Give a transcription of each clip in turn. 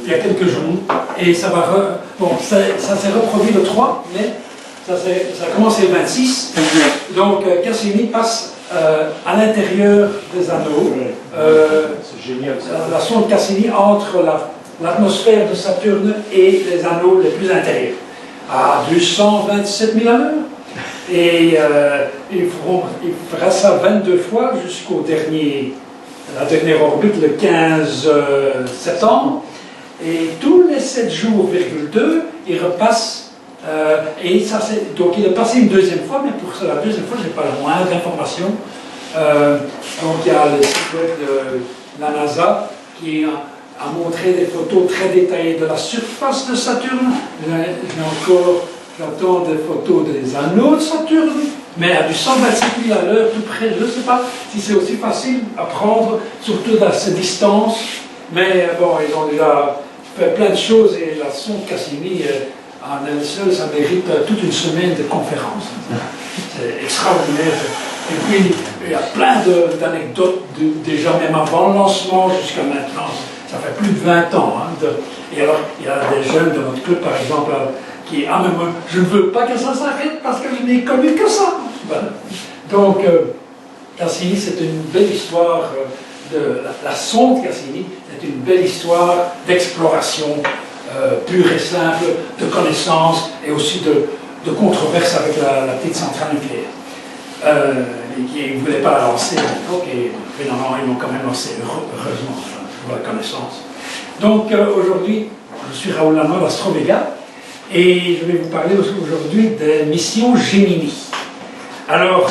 il y a quelques jours. Et ça va... Bon, ça s'est reproduit le 3, mais ça a commencé le 26. Donc Cassini passe à l'intérieur des anneaux. C'est génial ça. La sonde Cassini entre l'atmosphère de Saturne et les anneaux les plus intérieurs, à 227 000 à l'heure. Et il fera ça 22 fois jusqu'au la dernière orbite, le 15 septembre. Et tous les 7 jours, il repasse. Donc il est passé une deuxième fois, mais pour la deuxième fois, je n'ai pas la moindre information. Donc il y a le site web de la NASA qui a montré des photos très détaillées de la surface de Saturne. J'attends des photos des anneaux de Saturne, mais à du 125 000 à l'heure, tout près. Je ne sais pas si c'est aussi facile à prendre, surtout à ces distances. Mais bon, ils ont déjà fait plein de choses et la sonde Cassini, en elle seule, ça mérite toute une semaine de conférences. C'est extraordinaire. Et puis, il y a plein d'anecdotes, déjà même avant le lancement jusqu'à maintenant. Ça fait plus de 20 ans. Et alors, il y a des jeunes de notre club, par exemple, qui mais moi, je ne veux pas que ça s'arrête parce que je n'ai connu que ça. Voilà. Donc, Cassini, c'est une belle histoire la sonde Cassini, c'est une belle histoire d'exploration pure et simple, de connaissances et aussi de controverse avec la petite centrale nucléaire. Qui ne voulaient pas la lancer à l'époque et finalement ils l'ont quand même lancée, heureusement, pour la connaissance. Donc aujourd'hui, je suis Raoul Lanois d'Astrovega. Et je vais vous parler aujourd'hui des missions Gemini. Alors,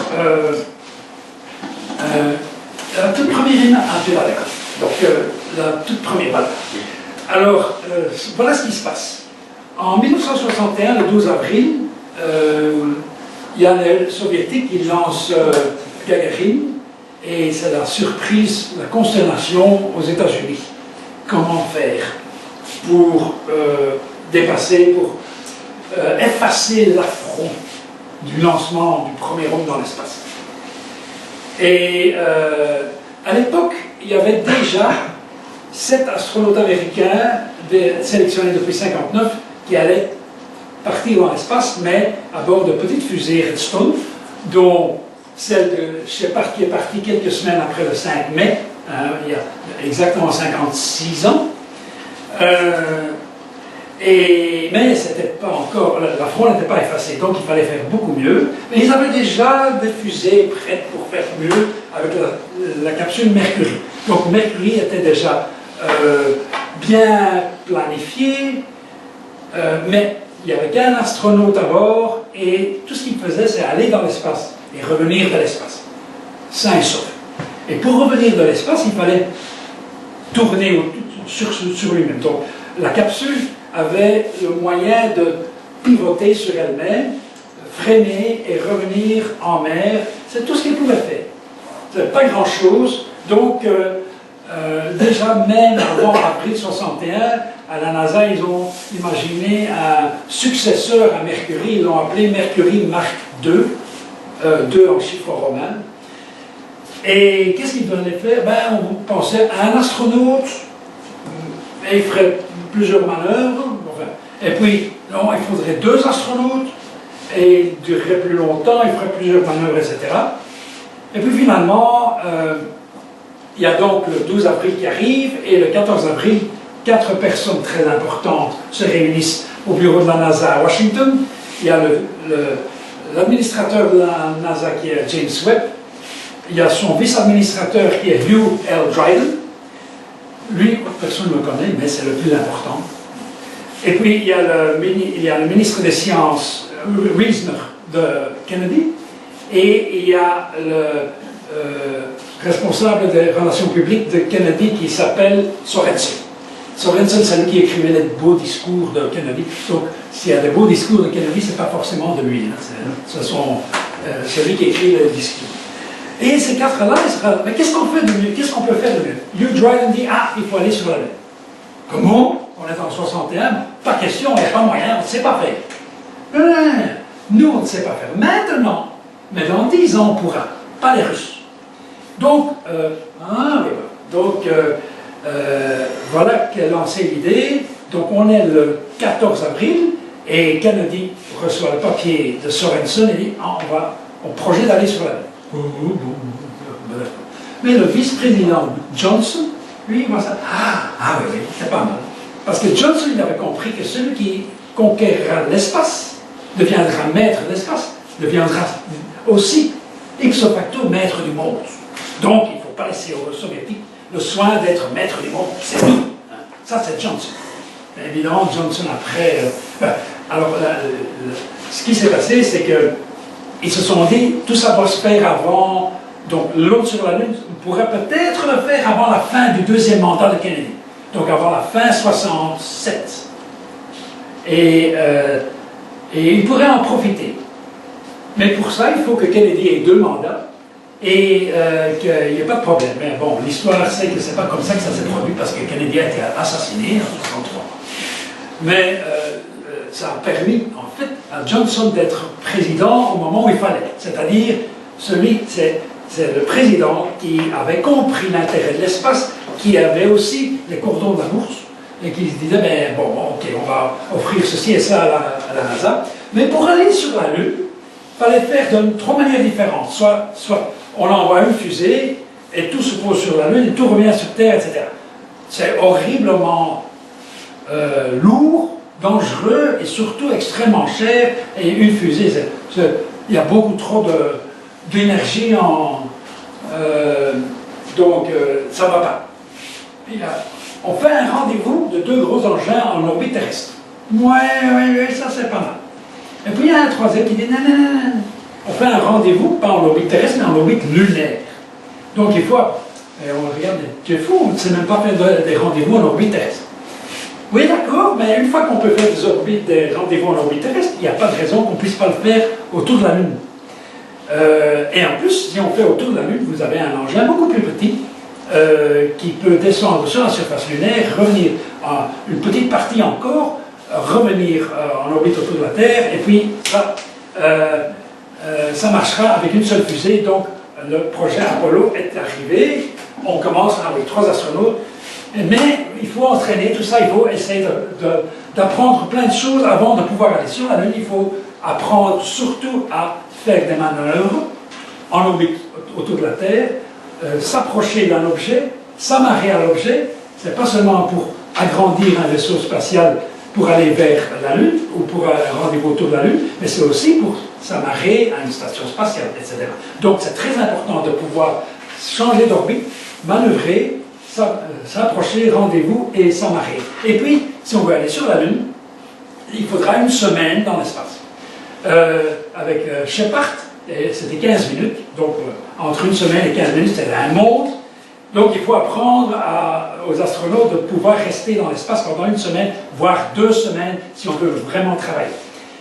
la toute première donc la toute première balle. Alors, voilà ce qui se passe. En 1961, le 12 avril, il y a les soviétiques qui lancent Gagarin, et c'est la surprise, la consternation aux États-Unis. Comment faire pour dépasser, pour effacer l'affront du lancement du premier homme dans l'espace. Et à l'époque, il y avait déjà 7 astronautes américains sélectionnés depuis 1959 qui allaient partir dans l'espace, mais à bord de petites fusées Redstone, dont celle de Shepard qui est partie quelques semaines après le 5 mai, il y a exactement 56 ans. Mais c'était pas encore, l'affront n'était pas effacé, donc il fallait faire beaucoup mieux. Mais ils avaient déjà des fusées prêtes pour faire mieux avec la capsule Mercury. Donc Mercury était déjà bien planifié, mais il n'y avait qu'un astronaute à bord et tout ce qu'il faisait, c'est aller dans l'espace et revenir de l'espace, sain et sauf. Et pour revenir de l'espace, il fallait tourner sur lui-même. Donc la capsule avait le moyen de pivoter sur elle-même, freiner et revenir en mer. C'est tout ce qu'elle pouvait faire. C'est pas grand-chose. Donc, déjà, même avant avril 61, à la NASA, ils ont imaginé un successeur à Mercury. Ils l'ont appelé Mercury Mark II, 2 en chiffre romain. Et qu'est-ce qu'ils devaient faire? On pensait à un astronaute, et il ferait plusieurs manœuvres, et puis, non, il faudrait 2 astronautes, et il durerait plus longtemps, il ferait plusieurs manœuvres, etc. Et puis finalement, il y a donc le 12 avril qui arrive, et le 14 avril, 4 personnes très importantes se réunissent au bureau de la NASA à Washington. Il y a l'administrateur de la NASA qui est James Webb, il y a son vice-administrateur qui est Hugh L. Dryden. Lui, personne ne le connaît, mais c'est le plus important. Et puis, il y a le ministre des Sciences, Reasoner, de Kennedy, et il y a le responsable des relations publiques de Kennedy qui s'appelle Sorensen. Sorensen, c'est lui qui écrivait les beaux discours de Kennedy. Donc, s'il y a des beaux discours de Kennedy, ce n'est pas forcément de lui. C'est lui qui écrit les discours. Et ces 4-là, ils se disent, mais qu'est-ce qu'on fait de mieux? Qu'est-ce qu'on peut faire de mieux? Hugh Dryden dit, il faut aller sur la Lune. Comment? On est en 61, pas question, il n'y a pas moyen, on ne sait pas faire. Nous, on ne sait pas faire. Maintenant, mais dans 10 ans, on pourra. Pas les Russes. Donc, voilà qui a lancé l'idée. Donc on est le 14 avril et Kennedy reçoit le papier de Sorensen et dit on projette d'aller sur la Lune. Mais le vice-président Johnson, lui, il voit ça. Ah oui, c'est pas mal. Parce que Johnson, il avait compris que celui qui conquérera l'espace deviendra maître de l'espace, deviendra aussi ipso facto maître du monde. Donc il ne faut pas laisser aux soviétiques le soin d'être maître du monde. C'est nous. Ça, c'est Johnson. Mais évidemment, Johnson, après... alors, ce qui s'est passé, c'est qu'ils se sont dit, tout ça doit se faire avant... Donc, l'homme sur la Lune, on pourrait peut-être le faire avant la fin du deuxième mandat de Kennedy. Donc, avant la fin 67. Et il pourrait en profiter. Mais pour ça, il faut que Kennedy ait 2 mandats et qu'il n'y ait pas de problème. Mais bon, l'histoire sait que c'est pas comme ça que ça s'est produit parce que Kennedy a été assassiné en 1963. Mais ça a permis, en fait, à Johnson d'être président au moment où il fallait. C'est-à-dire, c'est le président qui avait compris l'intérêt de l'espace, qui avait aussi les cordons de la bourse, et qui se disait, ben bon, ok, on va offrir ceci et ça à la NASA. Mais pour aller sur la Lune, il fallait faire de 3 manières différentes. Soit on envoie une fusée, et tout se pose sur la Lune, et tout revient sur Terre, etc. C'est horriblement lourd, dangereux, et surtout extrêmement cher. Et une fusée, il y a beaucoup trop d'énergie donc ça ne va pas. Puis là, on fait un rendez-vous de 2 gros engins en orbite terrestre. Ouais, ça c'est pas mal. Et puis il y a un troisième qui dit non. On fait un rendez-vous, pas en orbite terrestre, mais en orbite lunaire. Donc il faut. Et on regarde, tu es fou, on ne sait même pas faire des rendez-vous en orbite terrestre. Oui, d'accord, mais une fois qu'on peut faire des rendez-vous en orbite terrestre, il n'y a pas de raison qu'on ne puisse pas le faire autour de la Lune. Et en plus, si on fait autour de la Lune, vous avez un engin beaucoup plus petit qui peut descendre sur la surface lunaire, revenir en une petite partie encore, revenir en orbite autour de la Terre, et puis ça marchera avec une seule fusée. Donc le projet Apollo est arrivé, on commence avec 3 astronautes, mais il faut entraîner tout ça, il faut essayer d'apprendre plein de choses avant de pouvoir aller sur la Lune. Il faut apprendre surtout à faire des manœuvres en orbite autour de la Terre, s'approcher d'un objet, s'amarrer à l'objet. C'est pas seulement pour agrandir un vaisseau spatial pour aller vers la Lune ou pour un rendez-vous autour de la Lune, mais c'est aussi pour s'amarrer à une station spatiale, etc. Donc c'est très important de pouvoir changer d'orbite, manœuvrer, s'approcher, rendez-vous et s'amarrer. Et puis, si on veut aller sur la Lune, il faudra une semaine dans l'espace. Avec Shepard, c'était 15 minutes, donc entre une semaine et 15 minutes, c'était un monde. Donc il faut apprendre aux astronautes de pouvoir rester dans l'espace pendant une semaine, voire 2 semaines, si on veut vraiment travailler.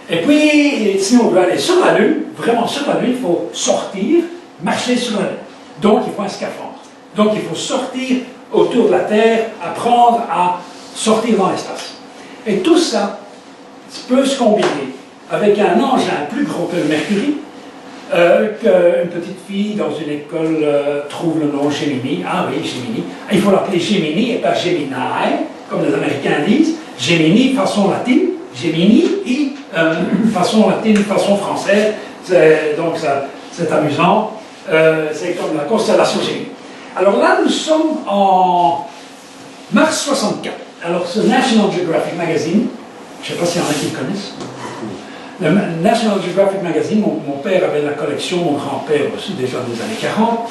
Et puis, si on veut aller sur la Lune, vraiment sur la Lune, il faut sortir, marcher sur la Lune. Donc il faut un scaphandre. Donc il faut sortir autour de la Terre, apprendre à sortir dans l'espace. Et tout ça peut se combiner avec un engin plus gros que le Mercury, qu'une petite fille dans une école trouve le nom Gemini. Ah oui, Gemini. Il faut l'appeler Gemini et pas Gemini, comme les Américains disent. Gemini, façon latine. Gemini, façon latine, façon française. Donc c'est amusant. C'est comme la constellation Gemini. Alors là, nous sommes en mars 64. Alors ce National Geographic Magazine, je ne sais pas s'il y en a qui le connaissent. Le National Geographic Magazine, mon père avait la collection, mon grand-père aussi, déjà des années 40,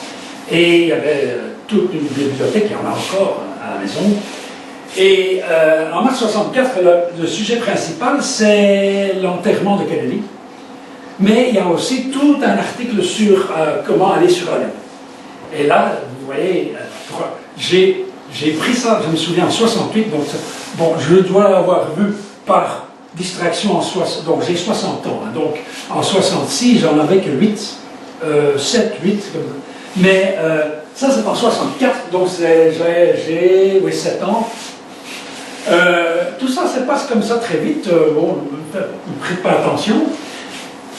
et il y avait toute une bibliothèque, il y en a encore à la maison. Et en mars 64, le sujet principal, c'est l'enterrement de Kennedy. Mais il y a aussi tout un article sur comment aller sur la Lune. Et là, vous voyez, j'ai pris ça, je me souviens, en 68, donc bon, je dois l'avoir vu par distraction en 60, donc j'ai 60 ans, hein, donc en 66 j'en avais que 8, 7, 8, mais ça c'est en 64, donc j'ai 7 ans. Tout ça se passe comme ça très vite, bon, ne prête pas attention,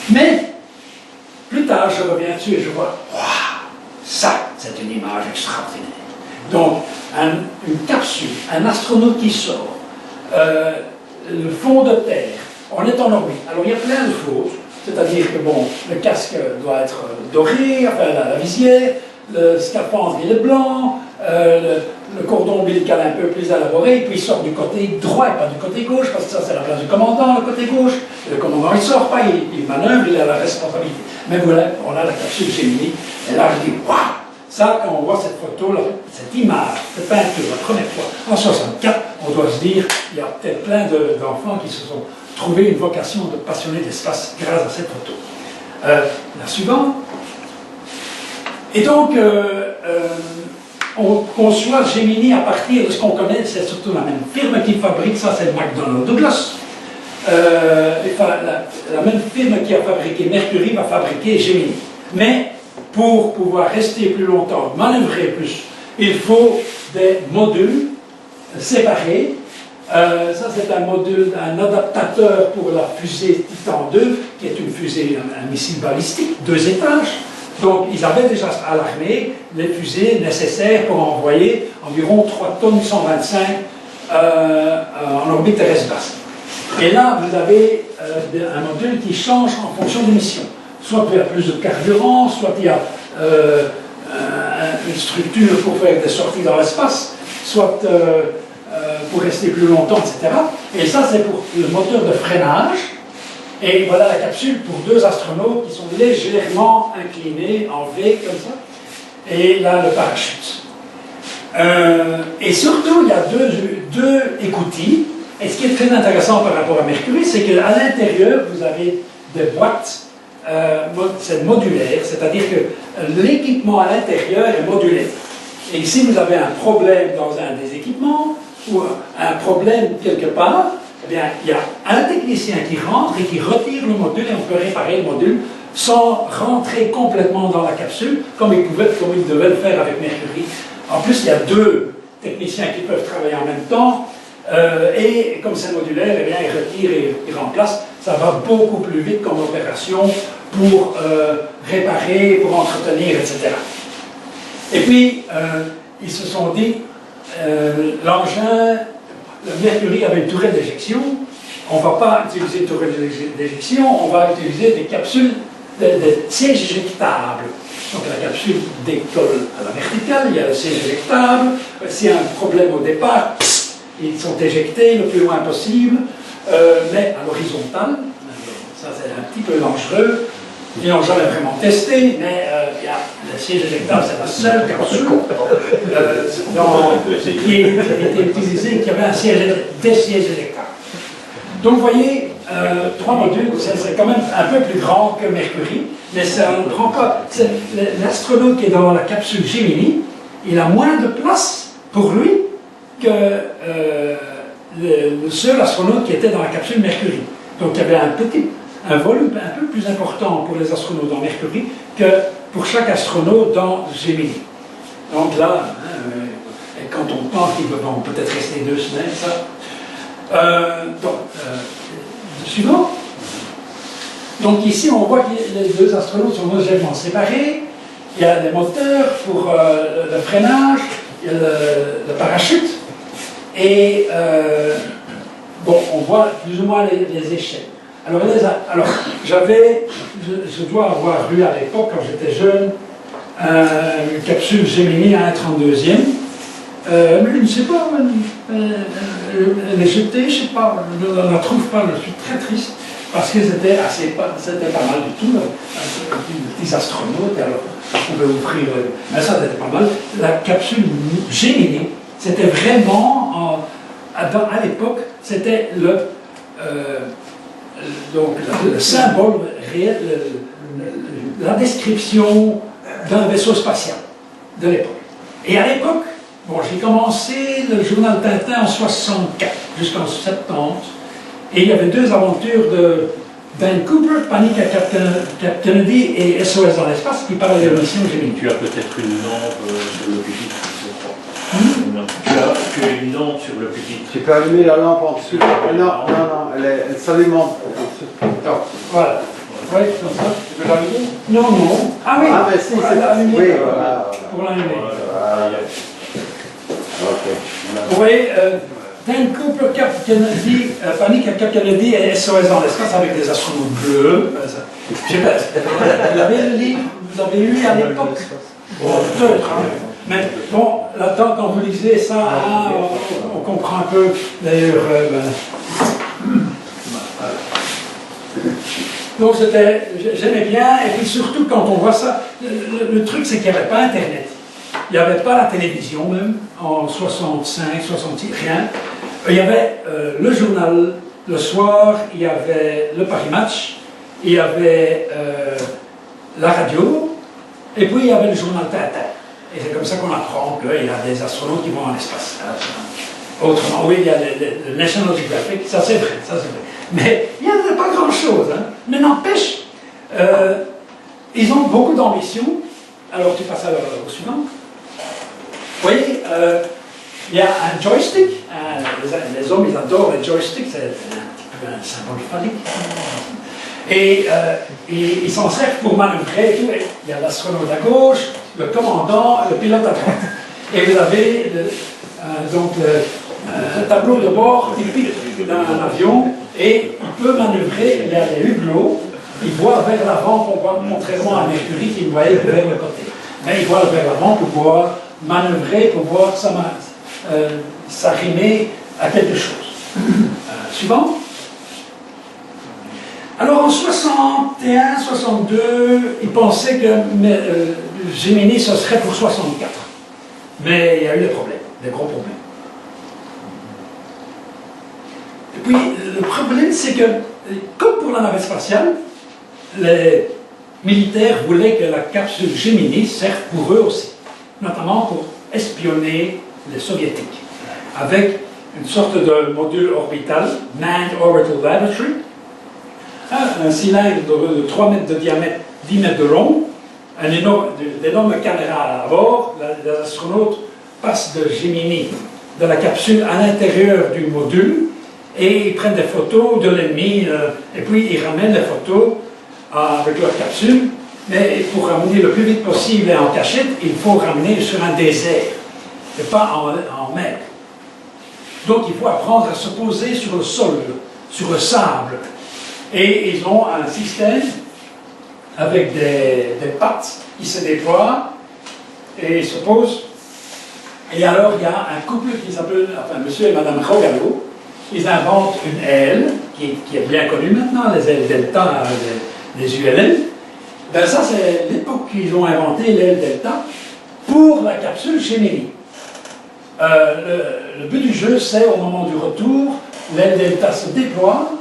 mais plus tard je reviens dessus et je vois, waouh, ça c'est une image extraordinaire. Donc, une capsule, un astronaute qui sort, le fond de terre, on est en orbite. Alors, il y a plein de choses, c'est-à-dire que, bon, le casque doit être doré, enfin, la visière, le scaphandre, il est blanc, le cordon ombilical un peu plus élaboré, puis il sort du côté droit et pas du côté gauche, parce que ça, c'est la place du commandant, le côté gauche. Le commandant, il ne sort pas, il manœuvre, il a la responsabilité. Mais voilà, on a la capsule Gemini, et là, je dis, waouh! Ça, quand on voit cette photo, là, cette image, cette peinture, la première fois, en 64, on doit se dire, il y a peut-être plein d'enfants qui se sont trouvés une vocation de passionner d'espace grâce à cette photo. La suivante. Et donc, on conçoit Gemini à partir de ce qu'on connaît, c'est surtout la même firme qui fabrique, ça c'est McDonnell Douglas. La même firme qui a fabriqué Mercury va fabriquer Gemini. Mais pour pouvoir rester plus longtemps, manœuvrer plus, il faut des modules séparés. Ça c'est un module, un adaptateur pour la fusée Titan 2, qui est une fusée, un missile balistique, 2 étages. Donc ils avaient déjà à l'armée les fusées nécessaires pour envoyer environ 3 tonnes 125 en orbite terrestre basse. Et là, vous avez un module qui change en fonction des missions. Soit il y a plus de carburant, soit il y a une structure pour faire des sorties dans l'espace, soit pour rester plus longtemps, etc. Et ça, c'est pour le moteur de freinage. Et voilà la capsule pour 2 astronautes qui sont légèrement inclinés en V, comme ça. Et là, le parachute. Et surtout, il y a deux écoutilles. Et ce qui est très intéressant par rapport à Mercury, c'est qu'à l'intérieur, vous avez des boîtes c'est modulaire, c'est-à-dire que l'équipement à l'intérieur est modulaire. Et si vous avez un problème dans un des équipements, ou un problème quelque part, eh bien, il y a un technicien qui rentre et qui retire le module et on peut réparer le module sans rentrer complètement dans la capsule, comme il devait le faire avec Mercury. En plus, il y a 2 techniciens qui peuvent travailler en même temps, et comme c'est modulaire, eh bien, ils retirent et ils remplacent. Ça va beaucoup plus vite comme opération pour réparer, pour entretenir, etc. Et puis, ils se sont dit, l'engin, le Mercury avait une tourelle d'éjection, on ne va pas utiliser une tourelle d'éjection, on va utiliser des capsules, des sièges éjectables. Donc la capsule décolle à la verticale, il y a le siège éjectable, s'il y a un problème au départ, ils sont éjectés le plus loin possible, mais à l'horizontale, ça c'est un petit peu dangereux, ils n'ont jamais vraiment testé, mais le siège éjectable c'est la seule capsule qui était utilisée, qui avait des sièges éjectables. Donc vous voyez, 3 modules, c'est quand même un peu plus grand que Mercury, mais ça ne prend pas. L'astronaute qui est dans la capsule Gemini, il a moins de place pour lui que le seul astronaute qui était dans la capsule Mercury. Donc il y avait un volume un peu plus important pour les astronautes dans Mercury que pour chaque astronaute dans Gemini. Donc là, quand on pense qu'ils vont peut-être rester 2 semaines, ça. Suivant. Donc ici, on voit que les 2 astronautes sont légèrement séparés. Il y a des moteurs pour le freinage, il y a le parachute. Et bon, on voit plus ou moins les échelles. Alors je dois avoir eu à l'époque, quand j'étais jeune, une capsule Gemini à 1/32e. Mais je ne sais pas, elle est jetée, je ne sais pas, je ne la trouve pas, je suis très triste, parce que c'était pas mal du tout, des petits astronautes, alors on pouvait ouvrir, mais ça c'était pas mal. La capsule Gemini, c'était vraiment, à l'époque, c'était le symbole réel, la description d'un vaisseau spatial de l'époque. Et à l'époque, bon, j'ai commencé le journal Tintin en 64 jusqu'en 70, et il y avait 2 aventures de Dan Cooper, Panique à Cap Kennedy et SOS dans l'espace qui parlaient de la mission Gemini. Tu as peut-être une lampe sur le pupitre, tu as une lampe sur le pupitre. Tu peux allumer la lampe en dessous. Non, elle s'alimente. Voilà. Oui, comme ça. Tu peux l'allumer? Non, non. Ah oui, mais si, pour l'allumer. Oui, voilà. Pour l'allumer. Voilà. Ok. Vous voyez, Dan Cooper, Cap Kennedy, Panique à Cap Kennedy et SOS dans l'espace avec des astronautes bleus. Je sais pas, vous avez le livre, vous avez lu à l'époque. Bon, peut-être, hein. Mais bon, là-dedans, quand vous lisez ça, hein, on comprend un peu, d'ailleurs. Donc j'aimais bien, et puis surtout quand on voit ça, le truc c'est qu'il n'y avait pas Internet. Il n'y avait pas la télévision même, en 65, 66, rien. Il y avait le journal le soir, il y avait le Paris Match, il y avait la radio, et puis il y avait le journal Tintin. Et c'est comme ça qu'on apprend qu'il y a des astronautes qui vont dans l'espace. Autrement, oui, il y a le National Geographic, ça c'est vrai, ça c'est vrai. Mais il n'y a pas grand-chose. Hein. Mais n'empêche, ils ont beaucoup d'ambition. Alors tu passes au suivant. Vous voyez, il y a un joystick. Les hommes, ils adorent les joysticks, c'est un petit peu un symbole phallique. Et ils s'en servent pour manœuvrer et tout. Il y a l'astronaute à gauche, le commandant, le pilote à droite. Et vous avez donc le tableau de bord typique d'un avion, et il peut manœuvrer, il y a les hublots, il voit vers l'avant, contrairement à Mercury qui voyait vers le côté. Mais il voit vers l'avant pour pouvoir manœuvrer, pour pouvoir s'arrimer à quelque chose. Suivant. Alors en 61, 62, il pensait que Gemini ce serait pour 64. Mais il y a eu des problèmes, des gros problèmes. Et puis le problème c'est que, comme pour la navette spatiale, les militaires voulaient que la capsule Gemini serve pour eux aussi, notamment pour espionner les soviétiques, avec une sorte de module orbital, Manned Orbital Laboratory, un cylindre de 3 mètres de diamètre, 10 mètres de long, d'énormes caméras à bord. Les astronautes passent de Gemini, de la capsule à l'intérieur du module, et ils prennent des photos de l'ennemi, et puis ils ramènent les photos avec leur capsule. Mais pour ramener le plus vite possible et en cachette, il faut ramener sur un désert, et pas en mer. Donc il faut apprendre à se poser sur le sol, sur le sable. Et ils ont un système avec des pattes qui se déploient et ils se posent. Et alors il y a un couple qui s'appelle, enfin monsieur et madame Rogallo, ils inventent une aile qui est bien connue maintenant, les ailes Delta, les ULL. Ben ça c'est l'époque qu'ils ont inventé l'aile Delta pour la capsule Gemini. Le but du jeu c'est au moment du retour, l'aile Delta se déploie,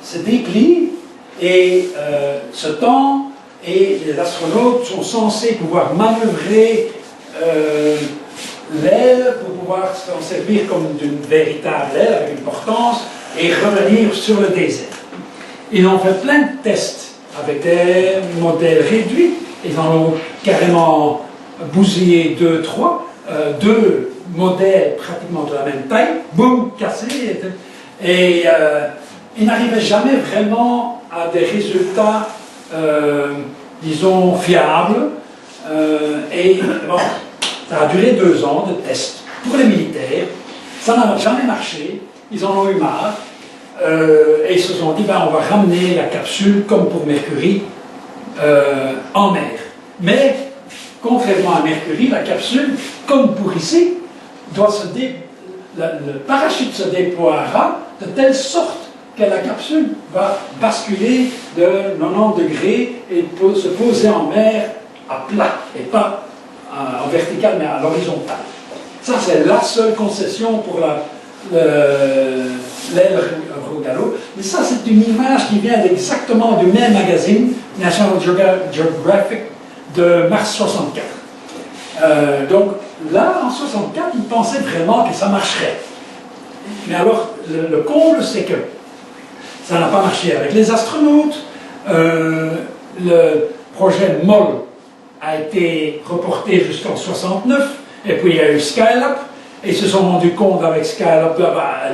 se déplie et se tend, et les astronautes sont censés pouvoir manœuvrer l'aile pour pouvoir s'en servir comme d'une véritable aile avec une portance et revenir sur le désert. Ils ont fait plein de tests avec des modèles réduits, ils en ont carrément bousillé 2, 3, 2 modèles pratiquement de la même taille, boum, cassés, et ils n'arrivaient jamais vraiment à des résultats, disons, fiables, et bon, ça a duré 2 ans de tests pour les militaires, ça n'a jamais marché, ils en ont eu marre, et ils se sont dit, ben, on va ramener la capsule, comme pour Mercury, en mer. Mais, contrairement à Mercury, la capsule, comme pour ici, le parachute se déploiera de telle sorte que la capsule va basculer de 90 degrés et se poser en mer à plat, et pas en vertical, mais à l'horizontale. Ça, c'est la seule concession pour l'aile Rogallo. Mais ça, c'est une image qui vient exactement du même magazine, National Geographic, de mars 64. Donc là, en 64, ils pensaient vraiment que ça marcherait. Mais alors, le comble, c'est que ça n'a pas marché avec les astronautes. Le projet MOL a été reporté jusqu'en 69, et puis il y a eu Skylab, et ils se sont rendus compte avec Skylab,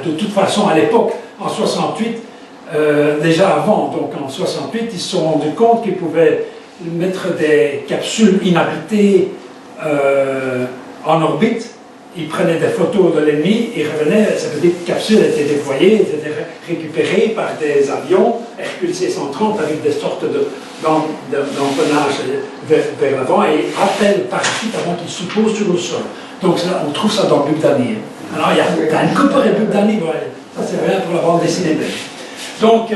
de toute façon à l'époque, en 68, déjà avant, donc en 68, ils se sont rendus compte qu'ils pouvaient mettre des capsules inhabitées en orbite, ils prenaient des photos de l'ennemi, ils revenaient, ces petites capsules étaient déployées, étaient récupérées par des avions Hercule C-130 avec des sortes d'empennage vers l'avant et rappellent par suite avant qu'ils se posent sur le sol. Donc là, on trouve ça dans Buck Danny. Alors il y a Dan Cooper et Buck Danny, ça c'est rien pour la bande dessinée. Donc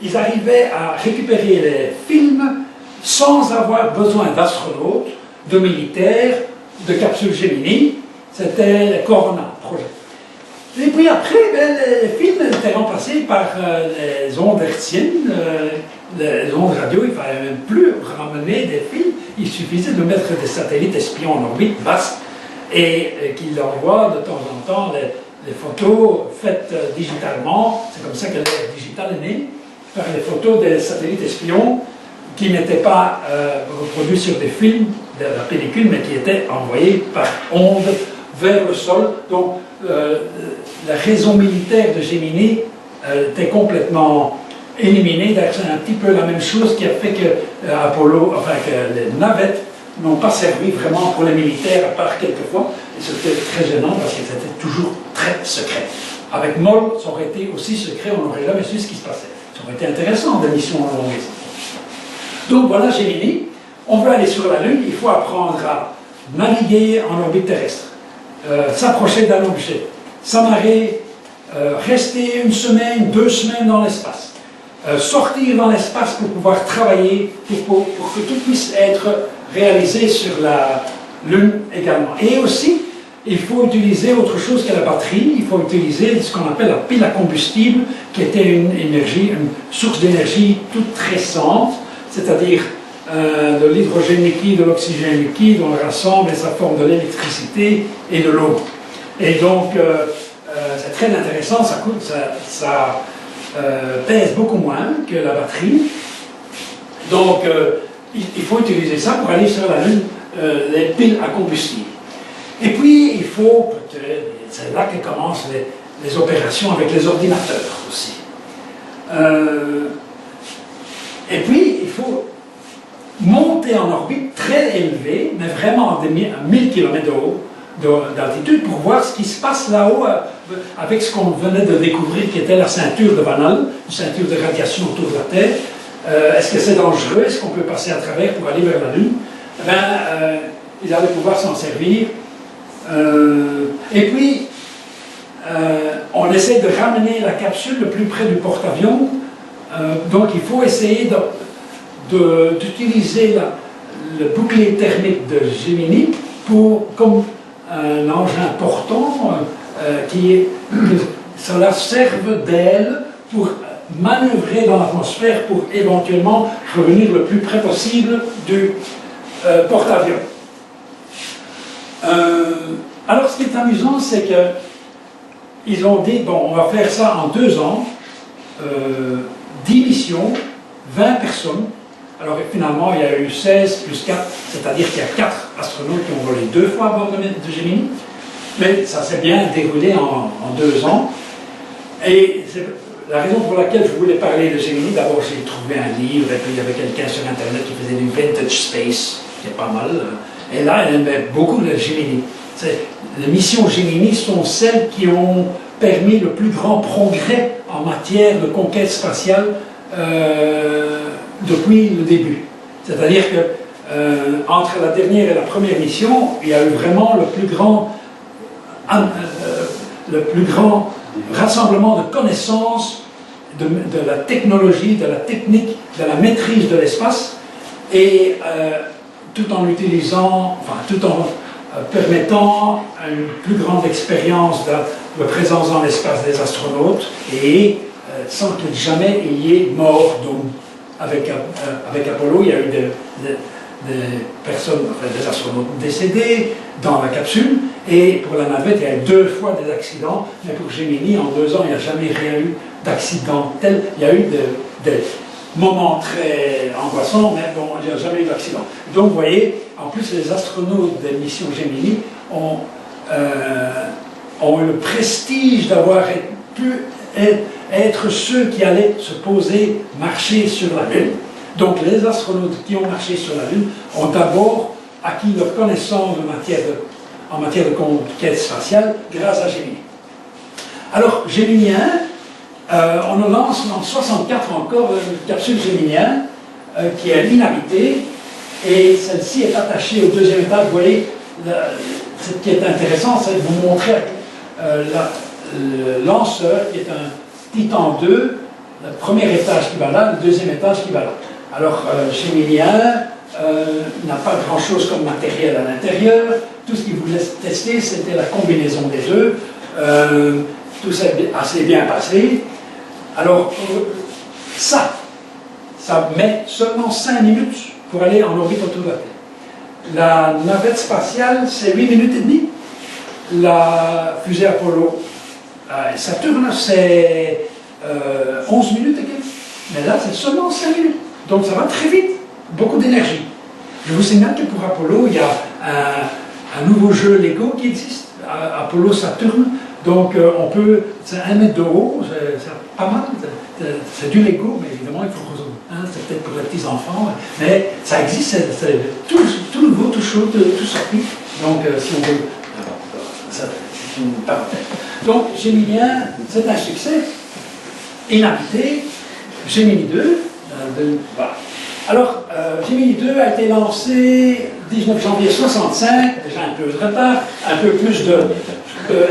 ils arrivaient à récupérer les films sans avoir besoin d'astronautes, de militaires, de capsules Gemini. C'était le Corona projet. Et puis après, les films étaient remplacés par les ondes hertziennes, les ondes radio. Il ne fallait même plus ramener des films. Il suffisait de mettre des satellites espions en orbite basse et qu'ils envoient de temps en temps les photos faites digitalement. C'est comme ça que l'ère digitale est née, par les photos des satellites espions qui n'étaient pas reproduits sur des films de la pellicule, mais qui étaient envoyés par ondes vers le sol. Donc, la raison militaire de Gemini était complètement éliminée. C'est un petit peu la même chose qui a fait que Apollo, enfin que les navettes n'ont pas servi vraiment pour les militaires, à part quelques fois. Et c'était très gênant parce que c'était toujours très secret. Avec Moll, ça aurait été aussi secret, on n'aurait jamais su ce qui se passait. Ça aurait été intéressant, des missions en longue. Donc voilà Gemini. On veut aller sur la Lune, il faut apprendre à naviguer en orbite terrestre. S'approcher d'un objet, s'amarrer, rester 1 semaine, 2 semaines dans l'espace, sortir dans l'espace pour pouvoir travailler, pour que tout puisse être réalisé sur la Lune également. Et aussi, il faut utiliser autre chose que la batterie, il faut utiliser ce qu'on appelle la pile à combustible, qui était une source d'énergie toute récente, c'est-à-dire de l'hydrogène liquide, de l'oxygène liquide, on le rassemble et ça forme de l'électricité et de l'eau. Et donc, c'est très intéressant, ça pèse beaucoup moins que la batterie. Donc, il faut utiliser ça pour aller sur la Lune, les piles à combustible. Et puis, il faut, c'est là que commencent les opérations avec les ordinateurs aussi. Et puis, il faut monter en orbite très élevée, mais vraiment à 1000 km de haut d'altitude, pour voir ce qui se passe là-haut avec ce qu'on venait de découvrir, qui était la ceinture de Van Allen, une ceinture de radiation autour de la Terre. Est-ce que c'est dangereux? Est-ce qu'on peut passer à travers pour aller vers la Lune? Eh bien, ils allaient pouvoir s'en servir. Et puis, on essaie de ramener la capsule le plus près du porte-avions. Donc, il faut essayer d'utiliser le bouclier thermique de Gemini comme un engin portant que cela serve d'aile pour manœuvrer dans l'atmosphère pour éventuellement revenir le plus près possible du porte-avions. Alors, ce qui est amusant, c'est qu'ils ont dit, bon, on va faire ça en 2 ans, 10 missions, 20 personnes. Alors finalement, il y a eu 16 plus 4, c'est-à-dire qu'il y a 4 astronautes qui ont volé 2 fois à bord de Gemini. Mais ça s'est bien déroulé en 2 ans. Et c'est la raison pour laquelle je voulais parler de Gemini. D'abord, j'ai trouvé un livre, et puis il y avait quelqu'un sur Internet qui faisait du vintage space, qui est pas mal. Et là, elle aimait beaucoup le Gemini. Les missions Gemini sont celles qui ont permis le plus grand progrès en matière de conquête spatiale depuis le début. C'est-à-dire que entre la dernière et la première mission, il y a eu vraiment le plus grand rassemblement de connaissances de la technologie, de la technique, de la maîtrise de l'espace, et tout en utilisant, enfin tout en permettant une plus grande expérience de présence dans l'espace des astronautes, et sans qu'il jamais il y ait mort d'homme. Avec Apollo, il y a eu des personnes, enfin, des astronautes décédés dans la capsule, et pour la navette, il y a eu 2 fois des accidents, mais pour Gemini, en 2 ans, il n'y a jamais rien eu d'accident tel. Il y a eu des moments très angoissants, mais bon, il n'y a jamais eu d'accident. Donc, vous voyez, en plus, les astronautes des missions Gemini ont eu le prestige d'avoir pu être ceux qui allaient se poser, marcher sur la Lune. Donc les astronautes qui ont marché sur la Lune ont d'abord acquis leur connaissance en matière de conquête spatiale grâce à Gemini. Alors, Gemini 1, on en lance en 64 encore une capsule Gemini 1 qui est inhabitée, et celle-ci est attachée au deuxième étage. Vous voyez, ce qui est intéressant, c'est de vous montrer le lanceur qui est un Titan 2, le premier étage qui va là, le deuxième étage qui va là. Alors, Gemini 1 n'a pas grand-chose comme matériel à l'intérieur. Tout ce qu'il voulait tester, c'était la combinaison des deux. Tout s'est assez bien passé. Alors, ça met seulement 5 minutes pour aller en orbite autour de la Terre. La navette spatiale, c'est 8 minutes et demie. La fusée Apollo Saturne, c'est 11 minutes et quelques. Mais là, c'est seulement 5 minutes. Donc ça va très vite, beaucoup d'énergie. Je vous signale que pour Apollo, il y a un nouveau jeu Lego qui existe, Apollo Saturne. Donc on peut, c'est 1 mètre de haut, c'est pas mal, c'est du Lego, mais évidemment il faut c'est peut-être pour les petits enfants, mais ça existe, c'est tout nouveau, tout chaud, tout sorti. Donc si on veut, c'est une parenthèse. Donc Gemini 1, c'est un succès inhabité. Gemini 2, voilà. Alors, Gemini 2 a été lancé 19 janvier 65, déjà un peu de retard, un peu plus de...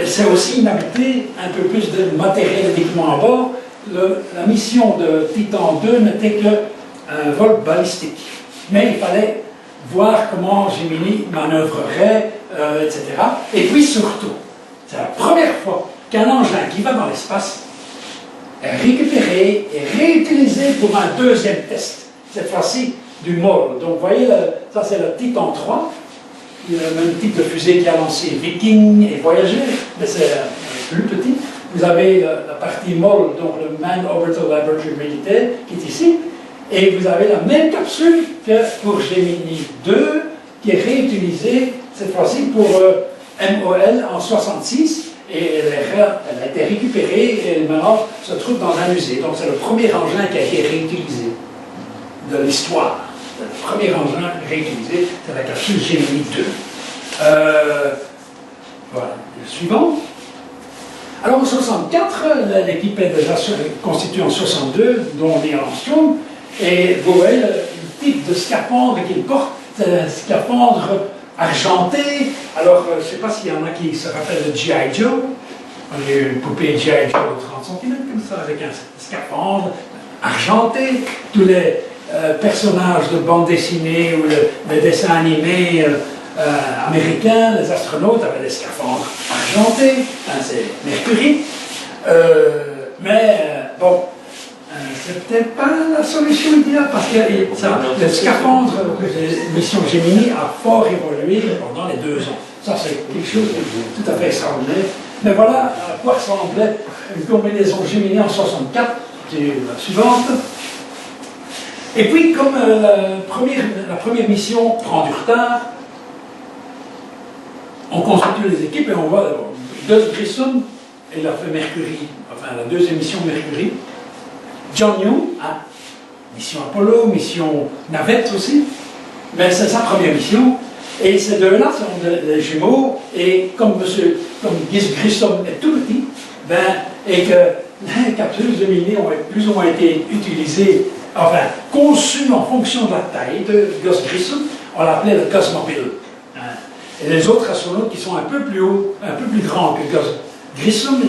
c'est aussi inhabité, un peu plus de matériel d'équipement à bord. La mission de Titan 2 n'était qu'un vol balistique. Mais il fallait voir comment Gemini manœuvrerait, etc. Et puis surtout, c'est la première fois qu'un engin qui va dans l'espace est récupéré et réutilisé pour un deuxième test. Cette fois-ci, du MOL. Donc, vous voyez, ça c'est le Titan 3, le même type de fusée qui a lancé Viking et Voyager, mais c'est plus petit. Vous avez la partie MOL, donc le Manned Orbital Laboratory militaire, qui est ici, et vous avez la même capsule que pour Gemini 2, qui est réutilisée, cette fois-ci, pour MOL en 66, et elle a été récupérée, et maintenant se trouve dans un musée. Donc, c'est le premier engin qui a été réutilisé de l'histoire. Le premier engin réutilisé, c'est la capsule Gemini 2. Voilà, le suivant. Alors en 64, l'équipe est déjà constituée en 62, dont Neil Armstrong, et vous voyez le type de scaphandre qu'il porte, c'est un scaphandre argenté. Alors, je ne sais pas s'il y en a qui se rappellent de G.I. Joe. On a une poupée G.I. Joe de 30 cm, comme ça, avec un scaphandre argenté. Tous les personnages de bande dessinée ou les dessins animés américains, les astronautes avaient des scaphandres argentés, hein, c'est Mercury. Bon, c'était pas la solution idéale parce que le scaphandre de mission Gemini a fort évolué pendant les 2 ans. Ça, c'est quelque chose de tout à fait extraordinaire. Mais voilà à quoi ressemblait une combinaison Gemini en 64, qui est la suivante. Et puis, comme la première mission prend du retard, on constitue les équipes et on voit Gus Grissom, il a fait Mercury, enfin la deuxième mission Mercury. John Young, mission Apollo, mission Navette aussi, mais c'est sa première mission. Et ces deux-là sont des jumeaux, et comme Gus Grissom est tout petit, et que les capsules Gemini ont plus ou moins été utilisées, enfin, conçues en fonction de la taille de Gus Grissom, on l'appelait le Cosmobile. Et les autres astronautes qui sont un peu plus hauts, un peu plus grands que Gus Grissom,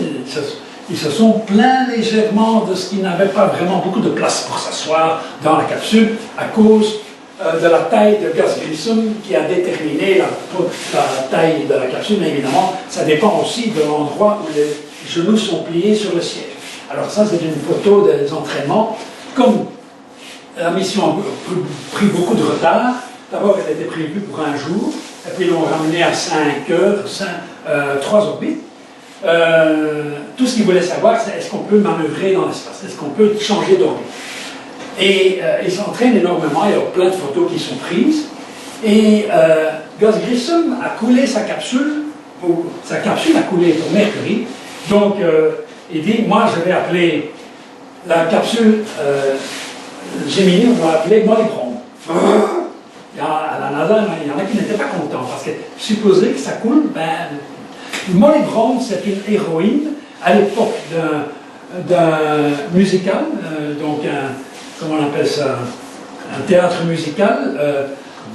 ils se sont plaints légèrement de ce qu'ils n'avaient pas vraiment beaucoup de place pour s'asseoir dans la capsule à cause de la taille de Gus Grissom qui a déterminé la taille de la capsule, mais évidemment, ça dépend aussi de l'endroit où les genoux sont pliés sur le siège. Alors ça, c'est une photo des entraînements. Comme la mission a pris beaucoup de retard, d'abord elle était prévue pour 1 jour, et puis ils l'ont ramenée à 5 heures, 3 orbites. Tout ce qu'ils voulaient savoir, c'est est-ce qu'on peut manœuvrer dans l'espace, est-ce qu'on peut changer d'orbite. Et ils s'entraînent énormément, il y a plein de photos qui sont prises. Et Gus Grissom a coulé sa capsule a coulé pour Mercury. Donc il dit, moi je vais appeler la capsule Gemini, on va l'appeler Molly Brown. à la NASA, il y en a qui n'étaient pas contents, parce que supposer que ça coule, ben, Molly Brown, c'est une héroïne à l'époque d'un musical, donc comment on appelle ça, un théâtre musical,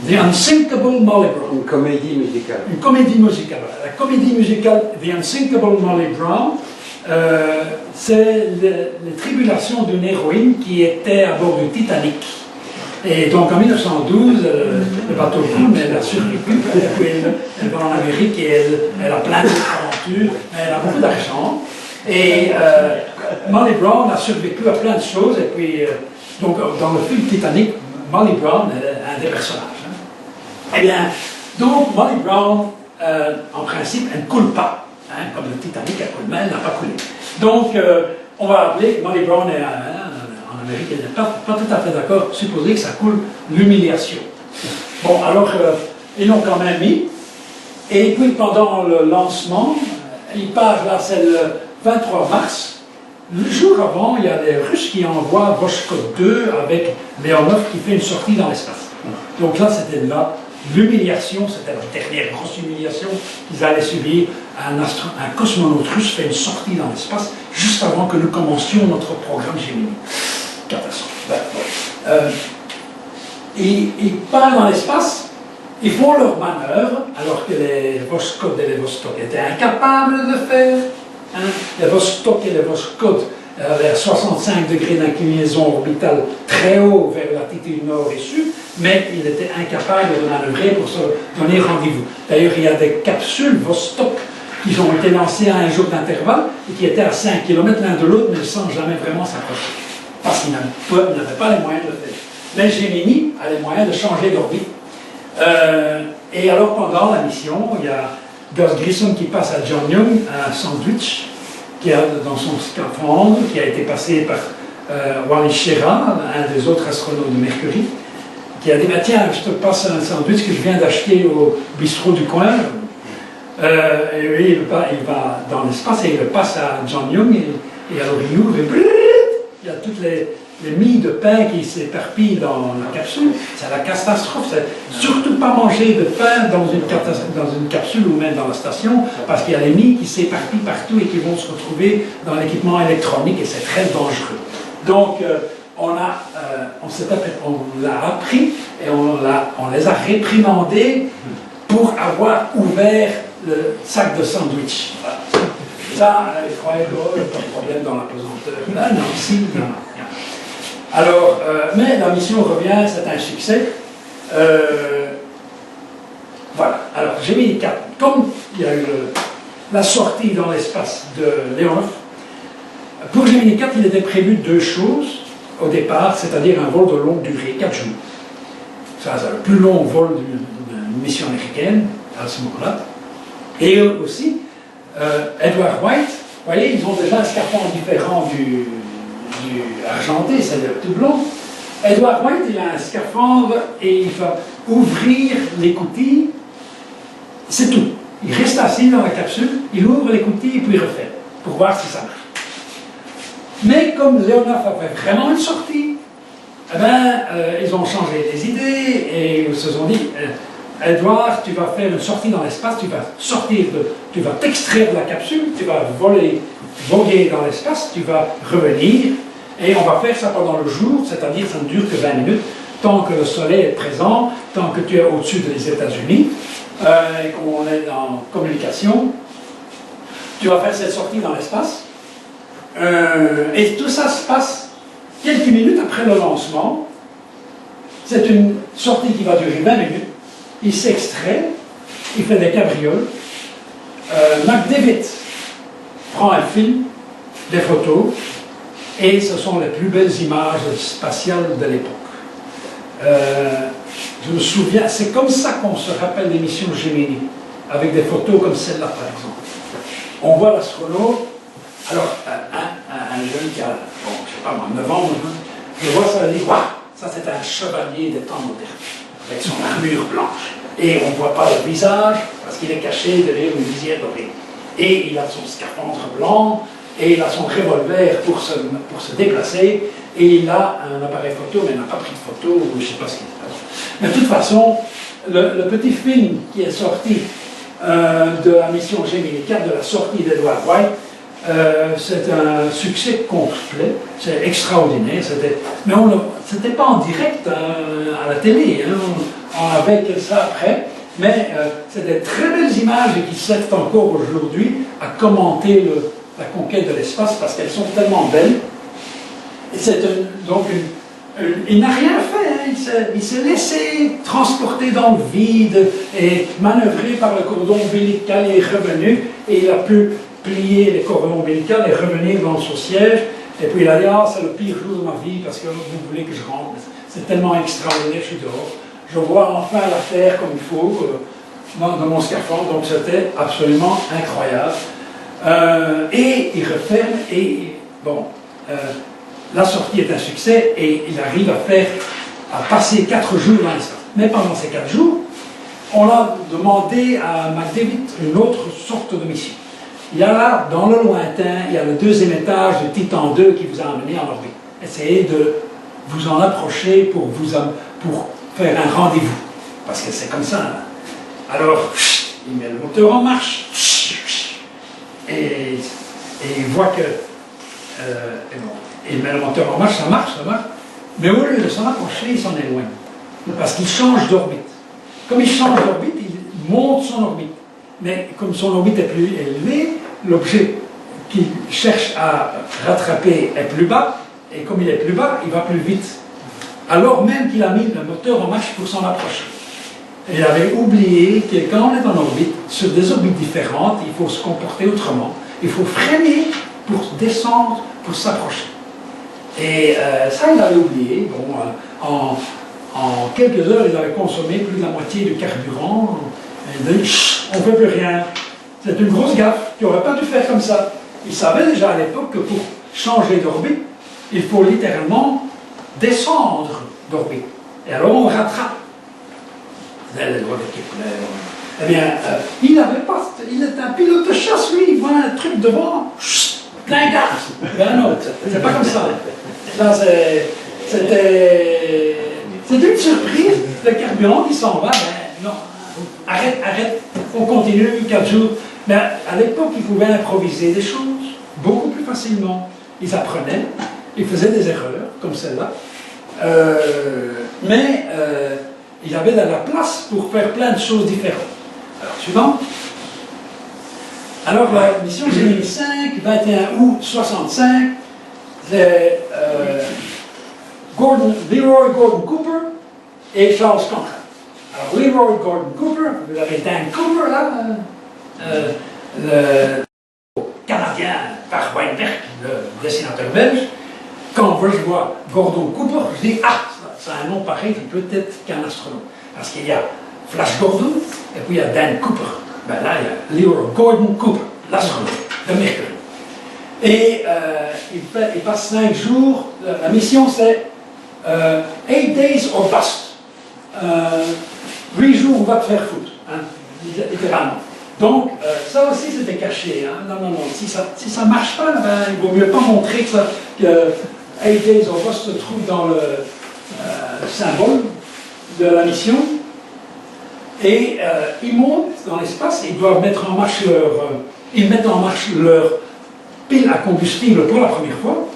The Unsinkable Molly Brown. Une comédie musicale. Une comédie musicale. La comédie musicale The Unsinkable Molly Brown, c'est les tribulations d'une héroïne qui était à bord du Titanic. Et donc en 1912, le bateau coule, mais elle a survécu, elle va en Amérique et elle a plein d'aventures, elle a beaucoup d'argent. Et Molly Brown a survécu à plein de choses, et puis, donc dans le film Titanic, Molly Brown est un des personnages. Hein. Eh bien, donc Molly Brown, en principe, elle ne coule pas. Hein, comme le Titanic, elle coule, mais elle n'a pas coulé. Donc, on va appeler Molly Brown en Amérique, elle n'est pas tout à fait d'accord, supposer que ça coule l'humiliation. Bon, alors, ils l'ont quand même mis, et puis pendant le lancement, il part là, c'est le 23 mars, le jour avant, il y a des Russes qui envoient Voshkod 2 avec Leonov qui fait une sortie dans l'espace. Donc là, c'était là l'humiliation, c'était la dernière grosse humiliation qu'ils allaient subir. Un cosmonaute russe fait une sortie dans l'espace juste avant que nous commencions notre programme Gemini. Catastrophe. Ils partent dans l'espace, ils font leur manœuvre, alors que les Voshkod et les Vostok étaient incapables de le faire. Hein. Les Vostok et les Voshkod avaient 65 degrés d'inclinaison orbitale très haut vers latitude nord et sud, mais ils étaient incapables de manœuvrer pour se donner rendez-vous. D'ailleurs, il y a des capsules Vostok qui ont été lancées à un jour d'intervalle et qui étaient à 5 km l'un de l'autre, mais sans jamais vraiment s'approcher. Parce qu'ils n'avaient pas les moyens de le faire. Mais Gemini a les moyens de changer d'orbite. Et alors, pendant la mission, il y a Gus Grissom qui passe à John Young un sandwich qui a dans son scaphandre, qui a été passé par Wally Schirra, un des autres astronautes de Mercury, qui a dit bah, tiens, je te passe un sandwich que je viens d'acheter au bistrot du coin. Et lui, il va dans l'espace et il le passe à John Young et alors il ouvre et il y a toutes les miettes de pain qui s'éparpillent dans la capsule. C'est la catastrophe. C'est surtout pas manger de pain dans une capsule ou même dans la station, parce qu'il y a les miettes qui s'éparpillent partout et qui vont se retrouver dans l'équipement électronique et c'est très dangereux. Donc, on l'a appris et on les a réprimandés pour avoir ouvert le sac de sandwich. Voilà. Ça, ils croyaient qu'il n'y a pas de problème dans la pesanteur. Là, non, si, non. Alors, mais la mission revient, c'est un succès. Voilà. Alors, Gemini 4, comme il y a eu la sortie dans l'espace de Leonov, pour Gemini 4, il était prévu deux choses au départ, c'est-à-dire un vol de longue durée, 4 jours. Ça, c'est le plus long vol d'une mission américaine à ce moment-là. Et aussi, Edward White, vous voyez, ils ont déjà un scaphandre différent du argenté, c'est-à-dire tout blanc. Edward White, il a un scaphandre et il va ouvrir l'écoutille, c'est tout. Il reste assis dans la capsule, il ouvre l'écoutille et puis il refait, pour voir si ça marche. Mais comme Leonov avait vraiment une sortie, eh ben, ils ont changé les idées et ils se sont dit Edward, tu vas faire une sortie dans l'espace, tu vas t'extraire de la capsule, tu vas voguer dans l'espace, tu vas revenir, et on va faire ça pendant le jour, c'est-à-dire ça ne dure que 20 minutes, tant que le soleil est présent, tant que tu es au-dessus des États-Unis, et qu'on est en communication, tu vas faire cette sortie dans l'espace, et tout ça se passe quelques minutes après le lancement. C'est une sortie qui va durer 20 minutes. Il s'extrait, il fait des cabrioles. McDavid prend un film, des photos, et ce sont les plus belles images spatiales de l'époque. Je me souviens, c'est comme ça qu'on se rappelle l'émission Gemini, avec des photos comme celle-là par exemple. On voit l'astronaute, alors un jeune qui a, bon, je sais pas moi, 9 ans, je vois ça et je dis, waouh, ça c'est un chevalier des temps modernes, avec son armure blanche. Et on ne voit pas le visage, parce qu'il est caché derrière une visière dorée. Et il a son scaphandre blanc, et il a son revolver pour se déplacer, et il a un appareil photo, mais il n'a pas pris de photo, ou je ne sais pas ce qu'il passe. Mais de toute façon, le petit film qui est sorti de la mission Gemini 4, de la sortie d'Edward White, c'est un succès complet, c'est extraordinaire. Mais ce n'était pas en direct à la télé, hein, on avait que ça après, mais c'est des très belles images et qui servent encore aujourd'hui à commenter la conquête de l'espace parce qu'elles sont tellement belles. Et c'est donc il n'a rien fait, hein. Il s'est laissé transporter dans le vide et manœuvrer par le cordon ombilical et est revenu, et il a pu plier les cordons ombilicaux et revenir dans son siège, et puis il a dit « Ah, c'est le pire jour de ma vie parce que vous voulez que je rentre, c'est tellement extraordinaire, je suis dehors, je vois enfin la Terre comme il faut dans mon scaphandre », donc c'était absolument incroyable. Et il referme, et bon, la sortie est un succès, et il arrive à passer 4 jours dans l'espace. Mais pendant ces 4 jours, on a demandé à McDavid une autre sorte de mission. Il y a là, dans le lointain, il y a le 2e étage de Titan 2 qui vous a amené en orbite. Essayez de vous en approcher pour faire un rendez-vous. Parce que c'est comme ça. Hein. Alors, il met le moteur en marche. Et il voit que... il met le moteur en marche, ça marche. Mais au lieu de s'en approcher, il s'en éloigne. Parce qu'il change d'orbite. Comme il change d'orbite, il monte son orbite. Mais comme son orbite est plus élevée, l'objet qu'il cherche à rattraper est plus bas, et comme il est plus bas, il va plus vite. Alors même qu'il a mis le moteur en marche pour s'en approcher. Et il avait oublié que quand on est en orbite, sur des orbites différentes, il faut se comporter autrement. Il faut freiner pour descendre, pour s'approcher. Et ça, il avait oublié. Bon, en quelques heures, il avait consommé plus de la moitié du carburant. Il a dit, on ne fait plus rien. C'est une grosse gaffe. Tu n'aurais pas dû faire comme ça. Il savait déjà à l'époque que pour changer d'orbite, il faut littéralement descendre d'orbite. Et alors on rattrape. Les lois de Kepler. Eh bien, il n'avait pas. Il était un pilote de chasse, lui. Il voit un truc devant. Plein gaz. Et un autre. C'est pas comme ça. Là, c'était une surprise. Le carburant qui s'en va. Ben, non. Arrête, on continue 4 jours. Mais à l'époque, ils pouvaient improviser des choses beaucoup plus facilement. Ils apprenaient, ils faisaient des erreurs, comme celle-là. Mais ils avaient de la place pour faire plein de choses différentes. Alors, suivant. Alors, la mission Gemini 5, 21 août 65, c'est Leroy Gordon Cooper et Charles Conrad. Alors, Leroy Gordon Cooper, vous avez Dan Cooper là, le Canadien par Weinberg, le dessinateur belge. Quand je vois Gordon Cooper, je dis ah, c'est un nom pareil, peut-être qu'un astronaute. Parce qu'il y a Flash Gordon et puis il y a Dan Cooper. Ben là, il y a Leroy Gordon Cooper, l'astronaute de Mercure. Et il passe 5 jours. La mission c'est 8 days or bust. 8 jours, on va te faire foutre, hein, littéralement. Donc, ça aussi, c'était caché. Hein. Non. Si ça ne marche pas, ben, il vaut mieux pas montrer que 8 Days of Us se trouve dans le symbole de la mission. Et ils montent dans l'espace, ils doivent mettre en marche ils mettent en marche leur pile à combustible pour la première fois.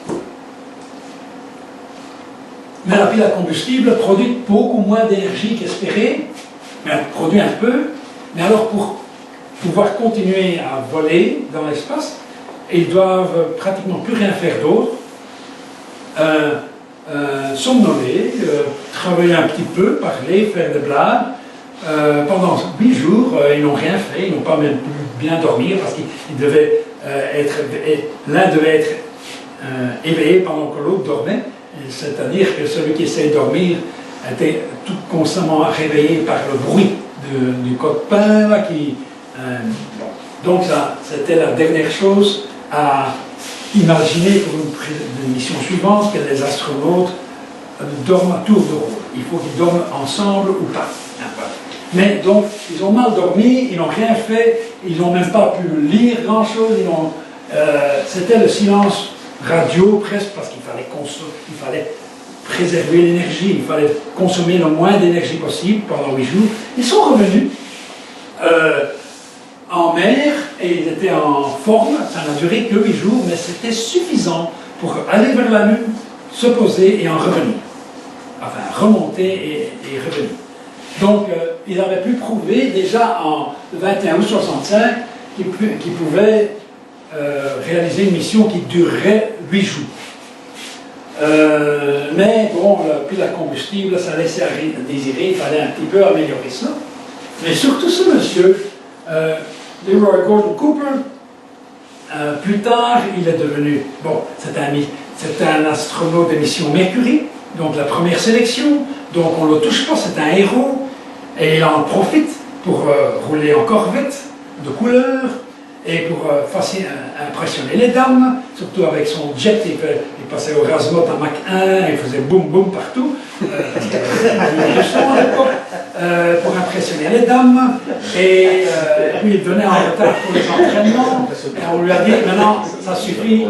Mais la pile à combustible produit beaucoup moins d'énergie qu'espéré, mais elle produit un peu. Mais alors, pour pouvoir continuer à voler dans l'espace, ils doivent pratiquement plus rien faire d'autre. Somnoler, travailler un petit peu, parler, faire des blagues. Pendant 8 jours, ils n'ont rien fait, ils n'ont pas même pu bien dormir parce qu'ils devaient l'un devait être éveillé pendant que l'autre dormait. C'est-à-dire que celui qui essayait de dormir était tout constamment réveillé par le bruit du copain là, qui... bon. Donc ça, c'était la dernière chose à imaginer pour une mission suivante, que les astronautes dorment à tour de rôle. Il faut qu'ils dorment ensemble ou pas. Mais donc, ils ont mal dormi, ils n'ont rien fait, ils n'ont même pas pu lire grand-chose, c'était le silence radio presque, parce qu'il fallait préserver l'énergie, il fallait consommer le moins d'énergie possible pendant 8 jours. Ils sont revenus en mer et ils étaient en forme, ça n'a duré que 8 jours, mais c'était suffisant pour aller vers la Lune, se poser et en revenir. Enfin, remonter et revenir. Donc, ils avaient pu prouver déjà en 21 août 65 qu'ils pouvaient réaliser une mission qui durerait 8 jours. Mais bon, puis la combustible, ça laissait à désirer, il fallait un petit peu améliorer ça. Mais surtout ce monsieur, Leroy Gordon Cooper, plus tard, il est devenu, bon, c'est un astronaute de mission Mercury, donc la première sélection, donc on ne le touche pas, c'est un héros, et il en profite pour rouler en corvette de couleur, et pour impressionner les dames, surtout avec son jet, il passait au Rasmot en Mach 1, il faisait boum boum partout, parce qu'il y avait du son à l'époque, pour impressionner les dames, et puis il venait en retard pour les entraînements, et on lui a dit maintenant ça suffit,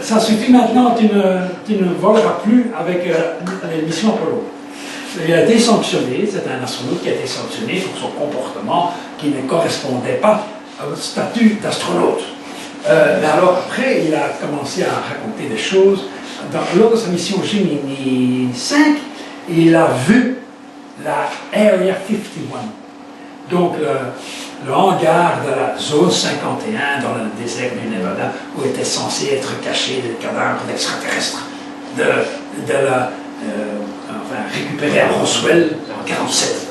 ça suffit maintenant, tu ne voleras plus avec les missions Apollo. Il a été sanctionné, c'est un astronaute qui a été sanctionné pour son comportement qui ne correspondait pas au statut d'astronaute. Mais alors après, il a commencé à raconter des choses. Lors de sa mission Gemini 5, il a vu la Area 51, donc le hangar de la zone 51 dans le désert du Nevada, où étaient censés être cachés des cadavres d'extraterrestres récupérés à Roswell en 1947.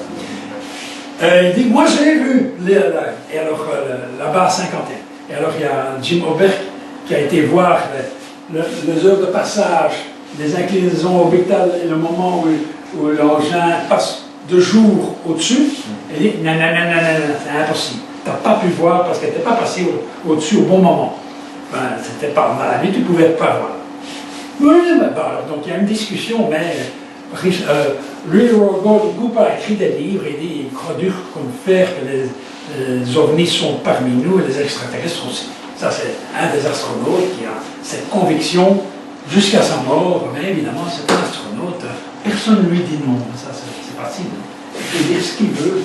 Il dit, moi j'ai vu, et alors là-bas à 51. Et alors il y a Jim Oberg qui a été voir les heures de passage des inclinaisons orbitales et le moment où l'engin passe de jour au-dessus. Il dit, non, c'est impossible. Tu n'as pas pu voir parce que tu n'es pas passé au-dessus au bon moment. Ben, c'était pas mal la nuit, tu ne pouvais pas voir. Oui, donc il y a une discussion, mais Leroy Gordon Cooper a écrit des livres et dit il croit dur comme fer que les ovnis sont parmi nous et les extraterrestres aussi. Ça, c'est un des astronautes qui a cette conviction jusqu'à sa mort, mais évidemment, c'est un astronaute. Personne ne lui dit non, ça c'est facile. Il peut dire ce qu'il veut.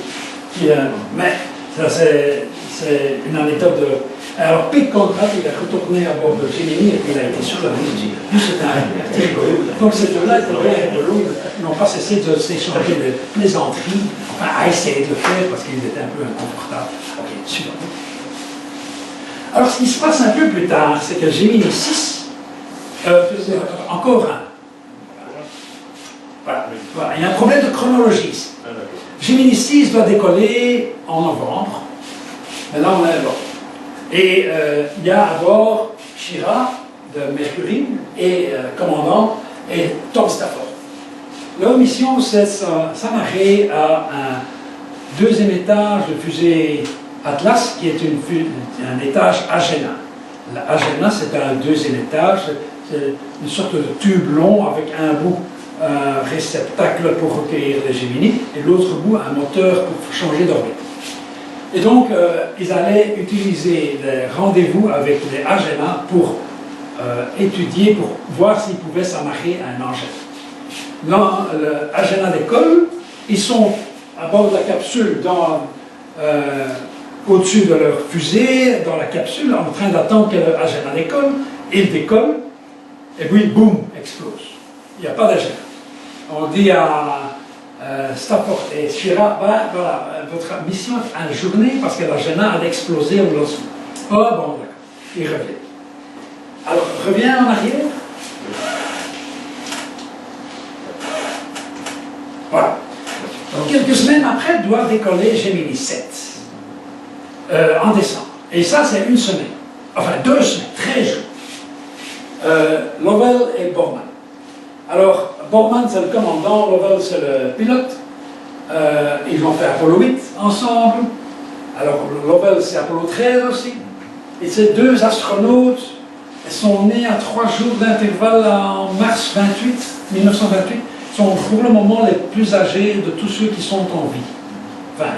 Mais ça, c'est une anecdote de. Alors, Pete Conrad, il est retourné à bord de Gemini et puis il a été sur la Lune. C'est un rigolo. Donc, ces deux-là, ils n'ont pas cessé de s'échanger de plaisanteries, enfin, à essayer de le faire parce qu'ils étaient un peu inconfortables. Ok, super. Alors, ce qui se passe un peu plus tard, c'est que Gemini 6, encore un. Voilà. Il y a un problème de chronologie. Gemini 6 doit décoller en novembre. Maintenant, on est à bord. Et il y a à bord Shira de Mercury et commandant et Tom Stafford. Leur mission, c'est s'amarrer à un deuxième étage de fusée Atlas, qui est un étage Agena. L'Agena, c'est un deuxième étage, c'est une sorte de tube long avec un bout, un réceptacle pour recueillir les Gemini, et l'autre bout, un moteur pour changer d'orbite. Et donc, ils allaient utiliser les rendez-vous avec les Agena pour étudier, pour voir s'ils pouvaient s'amarrer à un engin. Dans l'Agena décolle, ils sont à bord de la capsule, au-dessus de leur fusée, dans la capsule, en train d'attendre que l'Agena décolle. Il décolle, et puis, boum, explose. Il n'y a pas d'Agena. On dit à Stafford et Shira, voilà, votre mission est une journée parce que l'Agena a explosé au lancement. Oh bon, d'accord, il revient. Alors, revient en arrière. Voilà. Donc, quelques semaines après, doit décoller Gemini 7, en décembre. Et ça, c'est une semaine. Enfin, 2 semaines, 13 jours. Lovell et Borman. Alors, Borman, c'est le commandant, Lovell, c'est le pilote. Ils ont fait Apollo 8 ensemble. Alors, Lovell, c'est Apollo 13 aussi. Et ces deux astronautes sont nés à 3 jours d'intervalle en mars 1928. Sont pour le moment les plus âgés de tous ceux qui sont en vie. Enfin,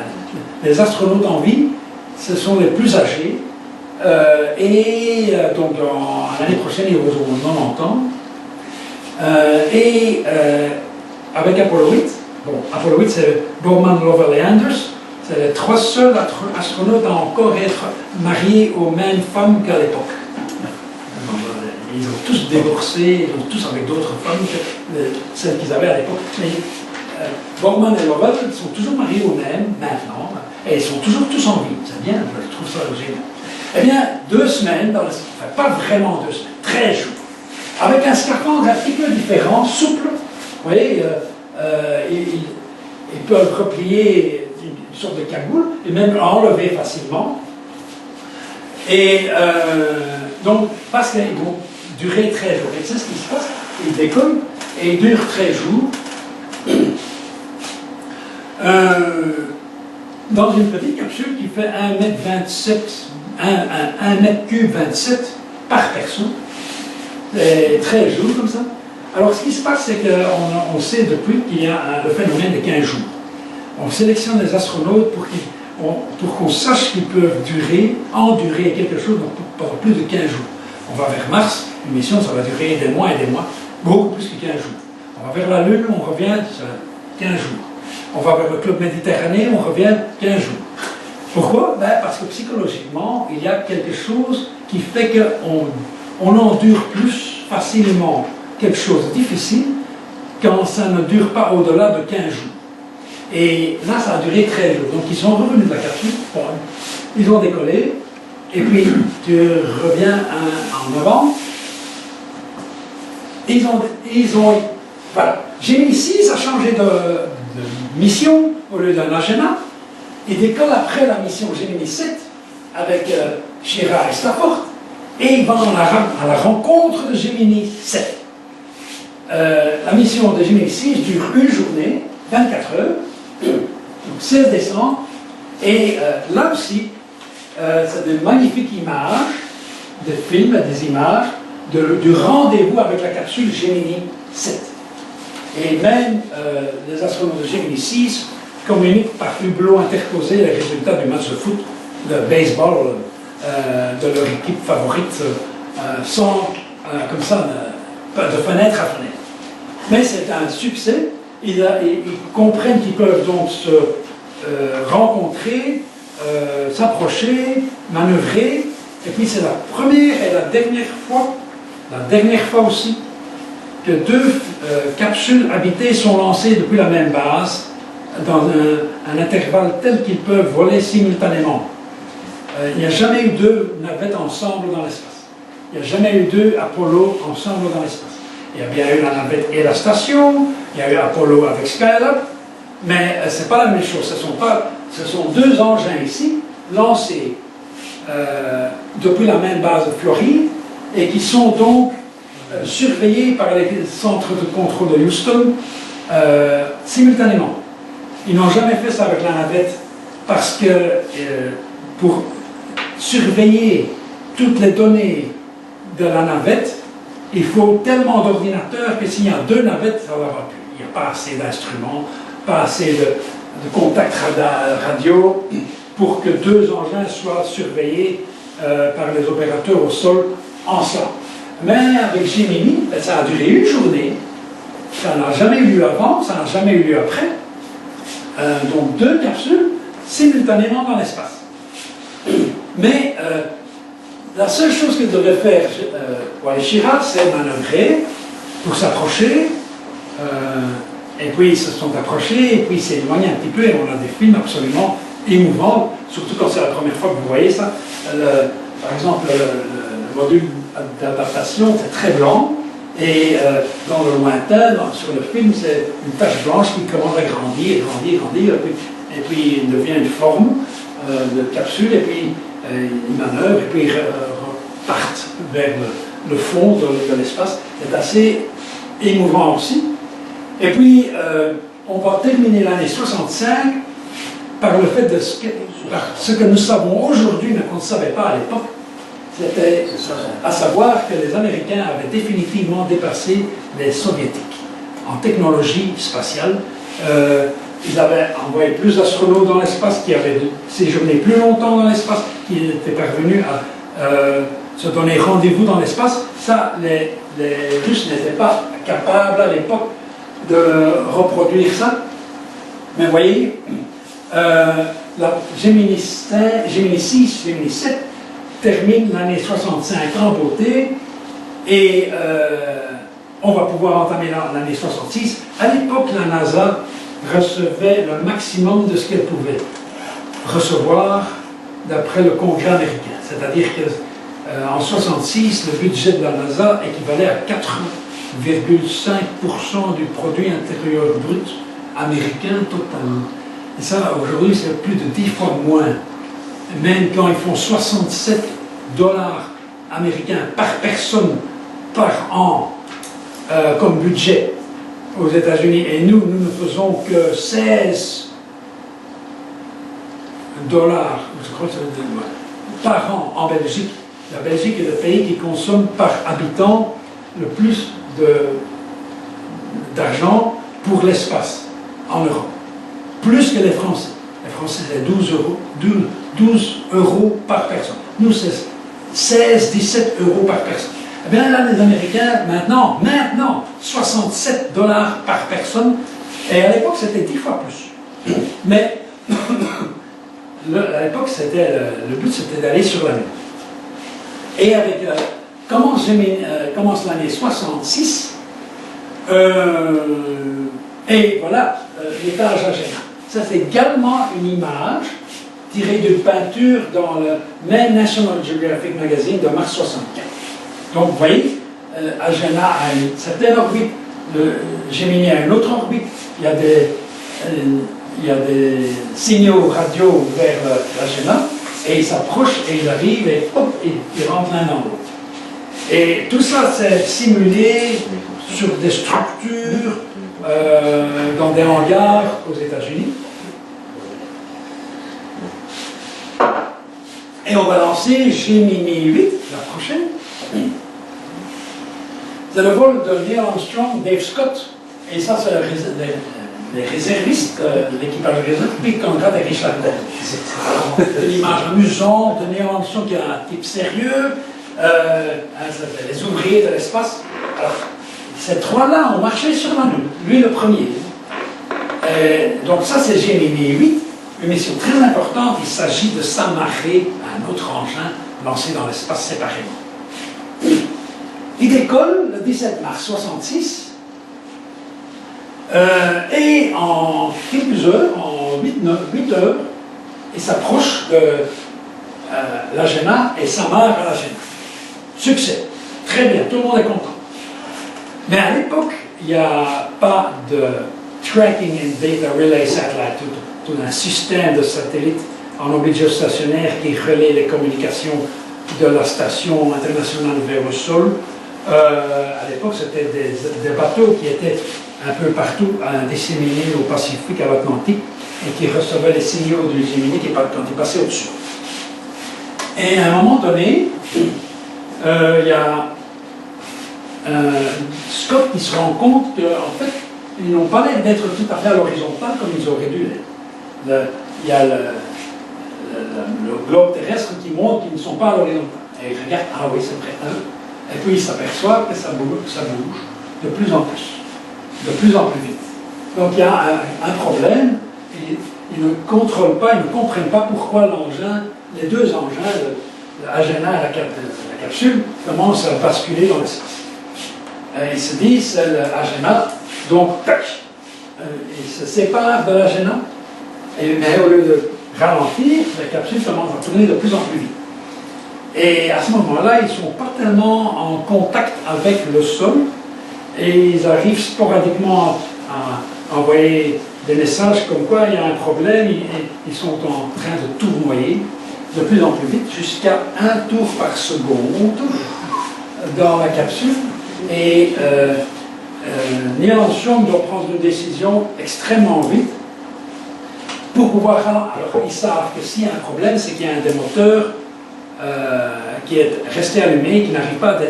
les astronautes en vie, ce sont les plus âgés. Donc, l'année prochaine, ils auront 90 ans. Avec Apollo 8, bon, Apollo 8 c'est Borman, Lovell et Anders, c'est les 3 seuls astronautes à encore être mariés aux mêmes femmes qu'à l'époque. Ils ont tous divorcé, ils ont tous avec d'autres femmes que celles qu'ils avaient à l'époque. Mais Borman et Lovell sont toujours mariés aux mêmes maintenant, et ils sont toujours tous en vie. C'est bien, je trouve ça génial. Eh bien, 2 semaines, enfin pas vraiment 2 semaines, 13 jours, avec un scaphandre un petit peu différent, souple. Vous voyez, ils peuvent replier une sorte de cagoule et même enlever facilement. Et donc, parce qu'ils vont durer 13 jours. Et c'est ce qui se passe. Ils décollent et ils durent 13 jours. Dans une petite capsule qui fait 1,27 m, 1 mètre cube 27 par personne. Et 13 jours comme ça. Alors, ce qui se passe, c'est qu'on sait depuis qu'il y a le phénomène des 15 jours. On sélectionne des astronautes pour qu'on sache qu'ils peuvent endurer quelque chose pendant plus de 15 jours. On va vers Mars, une mission, ça va durer des mois et des mois, beaucoup plus que 15 jours. On va vers la Lune, on revient, ça va 15 jours. On va vers le club méditerranéen, on revient 15 jours. Pourquoi? Parce que psychologiquement, il y a quelque chose qui fait qu'on endure plus facilement quelque chose de difficile quand ça ne dure pas au-delà de 15 jours. Et là, ça a duré 13 jours. Donc, ils sont revenus de la capsule, ils ont décollé, et puis tu reviens en novembre. Voilà. Gemini 6 a changé de mission au lieu d'un Agena. Il décolle après la mission Gemini 7 avec Schirra et Stafford, et ils vont à la rencontre de Gemini 7. La mission de Gemini 6 dure une journée, 24 heures, donc 16 décembre, et là aussi, c'est de magnifiques images, des films, des images, du rendez-vous avec la capsule Gemini 7. Et même les astronautes de Gemini 6 communiquent par hublot interposé les résultats du match de foot, de baseball, de leur équipe favorite, sans, comme ça, de fenêtre à fenêtre. Mais c'est un succès. Ils comprennent qu'ils peuvent donc se rencontrer, s'approcher, manœuvrer. Et puis c'est la première et la dernière fois aussi, que 2 capsules habitées sont lancées depuis la même base dans un intervalle tel qu'ils peuvent voler simultanément. Il n'y a jamais eu 2 navettes ensemble dans l'espace. Il n'y a jamais eu 2 Apollo ensemble dans l'espace. Il y a bien eu la navette et la station, il y a eu Apollo avec Skylab, mais ce n'est pas la même chose. Ce sont 2 engins ici, lancés depuis la même base de Floride, et qui sont donc surveillés par les centres de contrôle de Houston simultanément. Ils n'ont jamais fait ça avec la navette parce que pour surveiller toutes les données de la navette, il faut tellement d'ordinateurs que s'il y a 2 navettes, ça ne va plus. Il n'y a pas assez d'instruments, pas assez de contacts radio pour que 2 engins soient surveillés par les opérateurs au sol ensemble. Mais avec Gemini, ça a duré une journée, ça n'a jamais eu lieu avant, ça n'a jamais eu lieu après. Donc 2 capsules simultanément dans l'espace. Mais la seule chose qu'ils devaient faire pour les Schirra, c'est manœuvrer pour s'approcher. Et puis ils se sont approchés, et puis ils s'éloignent un petit peu, et on a des films absolument émouvants, surtout quand c'est la première fois que vous voyez ça. Par exemple, le module d'adaptation, c'est très blanc, et dans le lointain, sur le film, c'est une tache blanche qui commence à grandir, et puis il devient une forme de capsule, et puis ils manœuvrent, et puis ils repartent vers le fond de l'espace. C'est assez émouvant aussi. Et puis, on va terminer l'année 65 par le fait de ce que nous savons aujourd'hui, mais qu'on ne savait pas à l'époque. C'était à savoir que les Américains avaient définitivement dépassé les Soviétiques en technologie spatiale. Ils avaient envoyé plus d'astronautes dans l'espace, qui avaient séjourné plus longtemps dans l'espace, qui étaient parvenus à se donner rendez-vous dans l'espace. Ça, les Russes n'étaient pas capables à l'époque de reproduire ça. Mais vous voyez, la Gemini 6, Gemini 7 termine l'année 65 en beauté et on va pouvoir entamer l'année 66. À l'époque, la NASA recevait le maximum de ce qu'elle pouvait recevoir d'après le Congrès américain. C'est-à-dire qu'en 66, le budget de la NASA équivalait à 4,5% du produit intérieur brut américain total. Et ça, aujourd'hui, c'est plus de 10 fois moins. Même quand ils font 67 dollars américains par personne par an comme budget aux États-Unis, et nous ne faisons que 16 dollars, je crois que ça par an en Belgique. La Belgique est le pays qui consomme par habitant le plus d'argent pour l'espace en Europe. Plus que les Français. Les Français, c'est 12 euros par personne. Nous, c'est 17 euros par personne. Eh bien là, les Américains, maintenant, 67 dollars par personne. Et à l'époque, c'était 10 fois plus. Mais à l'époque, le but, c'était d'aller sur la Lune. Et avec commence l'année 66, et voilà l'étage Agena. Ça, c'est également une image tirée d'une peinture dans le National Geographic Magazine de mars 64. Donc, vous voyez, Agena a une certaine orbite, le Gemini a une autre orbite, il y a des signaux radio vers l'Agena, et il s'approche et il arrive et hop, il rentre l'un dans l'autre. Et tout ça, c'est simulé sur des structures dans des hangars aux États-Unis. Et on va lancer Gemini 8, la prochaine. C'est le vol de Neil Armstrong, Dave Scott, et ça, c'est les réservistes, l'équipage réserve, Big Conrad et Richard Bell. C'est une image amusante de Neil Armstrong qui est un type sérieux, les ouvriers de l'espace. Alors, ces trois-là ont marché sur la Lune, lui le premier. Donc ça, c'est Gemini 8, une mission très importante. Il s'agit de s'amarrer à un autre engin lancé dans l'espace séparément. Il décolle le 17 mars 66 et en quelques heures, en 8 heures, il s'approche de l'Agena et s'amarre à l'Agena. Succès. Très bien, tout le monde est content. Mais à l'époque, il n'y a pas de Tracking and Data Relay Satellite, tout un système de satellites en orbite géostationnaire qui relaie les communications de la station internationale vers le sol. À l'époque, c'était des bateaux qui étaient un peu partout disséminés au Pacifique, à l'Atlantique, et qui recevaient les signaux du Gemini quand ils passaient au-dessus. Et à un moment donné, il y a Scott qui se rend compte qu'en fait, ils n'ont pas l'air d'être tout à fait à l'horizontale comme ils auraient dû l'être. Il y a le globe terrestre qui montre qu'ils ne sont pas à l'horizontale. Et ils regardent, ah oui, c'est près d'eux. Et puis ils s'aperçoivent que ça bouge de plus en plus vite. Donc il y a un problème, et ils ne contrôlent pas, ils ne comprennent pas pourquoi les deux engins, l'Agena et la capsule, commencent à basculer dans l'espace. Ils se disent, c'est l'Agena, donc tac, ils se séparent de l'Agena, mais au lieu de ralentir, la capsule commence à tourner de plus en plus vite. Et à ce moment-là, ils ne sont pas tellement en contact avec le sol et ils arrivent sporadiquement à envoyer des messages comme quoi il y a un problème, ils sont en train de tournoyer de plus en plus vite jusqu'à un tour par seconde dans la capsule. Et Neil Armstrong doit prendre une décision extrêmement vite pour pouvoir ralentir. Alors ils savent que s'il y a un problème, c'est qu'il y a un des moteurs qui est resté allumé et qui n'arrive pas à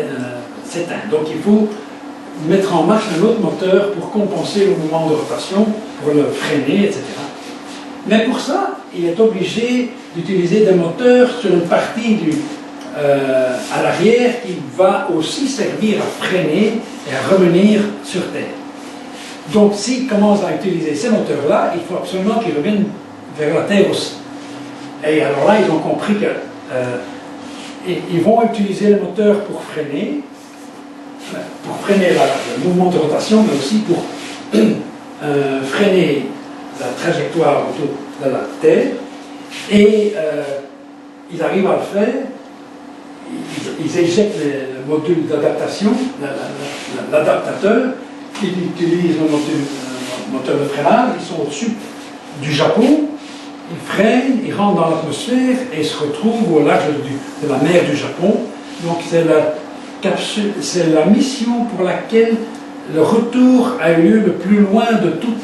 s'éteindre. Donc il faut mettre en marche un autre moteur pour compenser le mouvement de rotation, pour le freiner, etc. Mais pour ça, il est obligé d'utiliser des moteurs sur une partie à l'arrière qui va aussi servir à freiner et à revenir sur Terre. Donc s'ils commencent à utiliser ces moteurs-là, il faut absolument qu'ils reviennent vers la Terre aussi. Et alors là, ils ont compris que ils vont utiliser les moteurs pour freiner le mouvement de rotation, mais aussi pour freiner la trajectoire autour de la Terre. Et ils arrivent à le faire. Ils éjectent le module d'adaptation, l'adaptateur. Ils utilisent le moteur de freinage. Ils sont au-dessus du Japon. Ils freinent, ils rentrent dans l'atmosphère et se retrouvent au large de la mer du Japon. Donc c'est la mission pour laquelle le retour a eu lieu le plus loin de toutes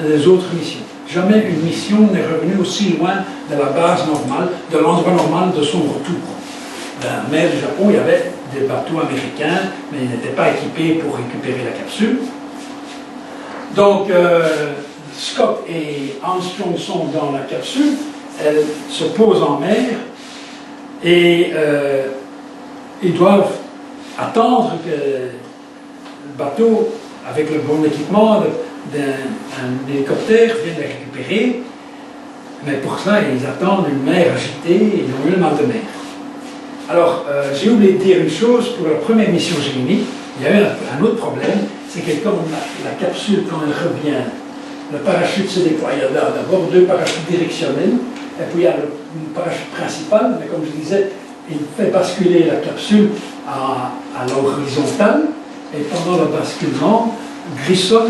les autres missions. Jamais une mission n'est revenue aussi loin de la base normale, de l'endroit normal de son retour. Dans la mer du Japon, il y avait des bateaux américains, mais ils n'étaient pas équipés pour récupérer la capsule. Donc, Scott et Armstrong sont dans la capsule, elle se pose en mer et ils doivent attendre que le bateau, avec le bon équipement d'un hélicoptère, vienne les récupérer. Mais pour ça, ils attendent une mer agitée et ils ont eu le mal de mer. Alors, j'ai oublié de dire une chose, pour la première mission Gemini, il y a eu un autre problème, c'est que comme la capsule, quand elle revient, le parachute se déploie. Il y a d'abord deux parachutes directionnels, et puis il y a le parachute principal, mais comme je disais, il fait basculer la capsule à l'horizontale, et pendant le basculement, Grissom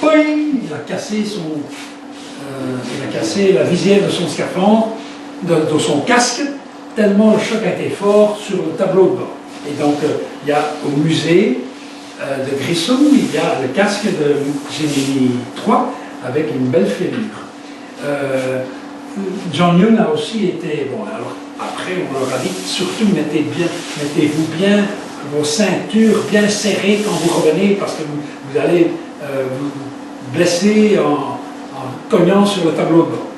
il a cassé la visière de son scaphandre, de son casque, tellement le choc a été fort sur le tableau de bord. Et donc, il y a au musée de Grissom, il y a le casque de Gemini 3 avec une belle fêlure. John Young a aussi été, bon, alors après on leur a dit, surtout mettez-vous bien vos ceintures bien serrées quand vous revenez parce que vous allez vous blesser en cognant sur le tableau de bord.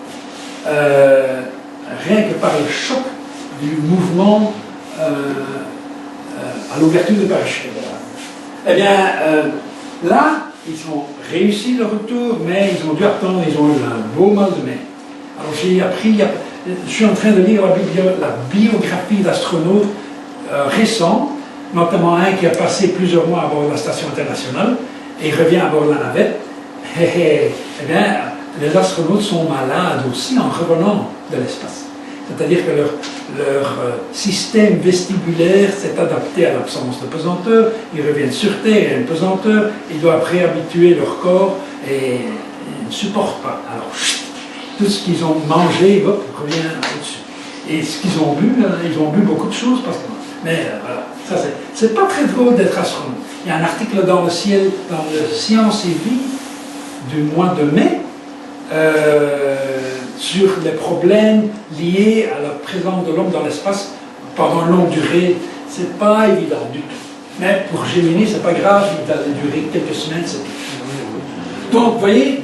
Rien que par le choc du mouvement à l'ouverture du parachute. Eh bien, là, ils ont réussi le retour, mais ils ont dû attendre, ils ont eu un beau mal de mer. Alors j'ai appris, je suis en train de lire la biographie d'astronautes récents, notamment un qui a passé plusieurs mois à bord de la station internationale, et il revient à bord de la navette. Eh bien, les astronautes sont malades aussi en revenant de l'espace. C'est-à-dire que leur système vestibulaire s'est adapté à l'absence de pesanteur, ils reviennent sur Terre, il y a une pesanteur, ils doivent réhabituer leur corps et ils ne supportent pas. Alors, tout ce qu'ils ont mangé, hop, revient au-dessus. Et ce qu'ils ont bu, ils ont bu beaucoup de choses, mais voilà, ça c'est pas très drôle d'être astronaute. Il y a un article dans le Ciel, dans le Science et Vie du mois de mai, sur les problèmes liés à la présence de l'homme dans l'espace pendant une longue durée. C'est pas évident du tout. Mais pour Gemini, c'est pas grave, il va durer quelques semaines, c'est tout. Donc, vous voyez,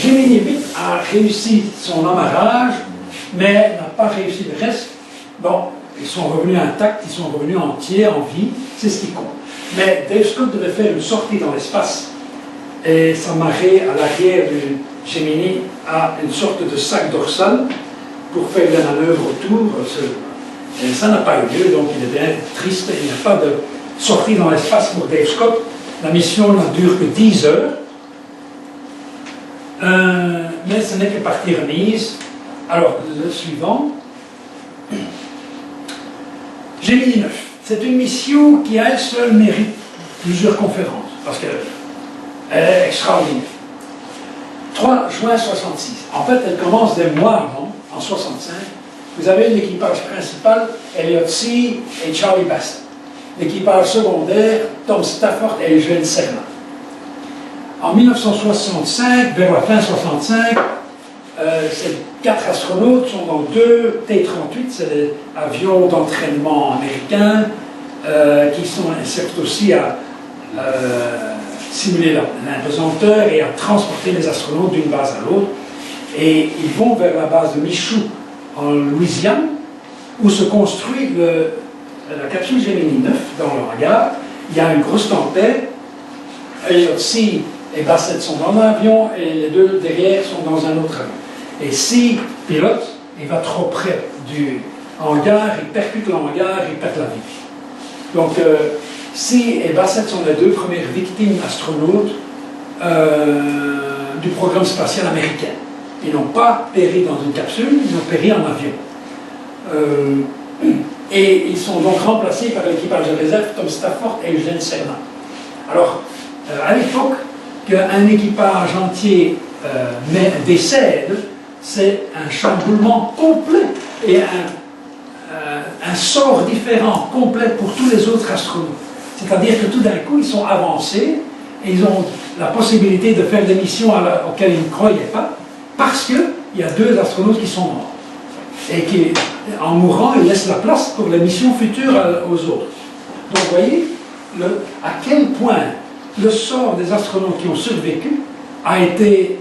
Gemini 8 a réussi son amarrage, mais n'a pas réussi le reste. Bon, ils sont revenus intacts, ils sont revenus entiers, en vie, c'est ce qui compte. Mais Dave Scott devait faire une sortie dans l'espace et s'amarrer à l'arrière du Gemini à une sorte de sac dorsal pour faire la manœuvre autour. Et ça n'a pas eu lieu, donc il est bien triste. Il n'y a pas de sortie dans l'espace pour Dave Scott. La mission n'a duré que 10 heures. Mais ce n'est que partie remise. Alors, le suivant. Gemini 9. C'est une mission qui, à elle seule, mérite plusieurs conférences, parce qu'elle est extraordinaire. 3 juin 66. En fait, elle commence des mois avant, en 65. Vous avez l'équipage principal, Elliot C. et Charlie Bassett. L'équipage secondaire, Tom Stafford et Eugene Cernan. En 1965, vers la fin 65, ces 4 astronautes sont dans 2 T-38, c'est des avions d'entraînement américains qui servent aussi à simuler l'impesanteur et à transporter les astronautes d'une base à l'autre. Et ils vont vers la base de Michoud en Louisiane où se construit la capsule Gemini 9 dans le hangar. Il y a une grosse tempête, Elliott C et Bassett sont dans l'avion et les deux derrière sont dans un autre avion. Et C pilote, il va trop près du hangar, il percute le hangar, il perd la vie. Donc C et Bassett sont les deux premières victimes astronautes du programme spatial américain. Ils n'ont pas péri dans une capsule, ils ont péri en avion. Et ils sont donc remplacés par l'équipage de réserve Tom Stafford et Eugene Cernan. Alors, à l'époque, qu'un équipage entier décède, c'est un chamboulement complet et un sort différent, complet pour tous les autres astronautes. C'est-à-dire que tout d'un coup, ils sont avancés et ils ont la possibilité de faire des missions auxquelles ils ne croyaient pas, parce qu'il y a deux astronautes qui sont morts. Et qui, en mourant, ils laissent la place pour les missions futures aux autres. Donc, vous voyez à quel point le sort des astronautes qui ont survécu a été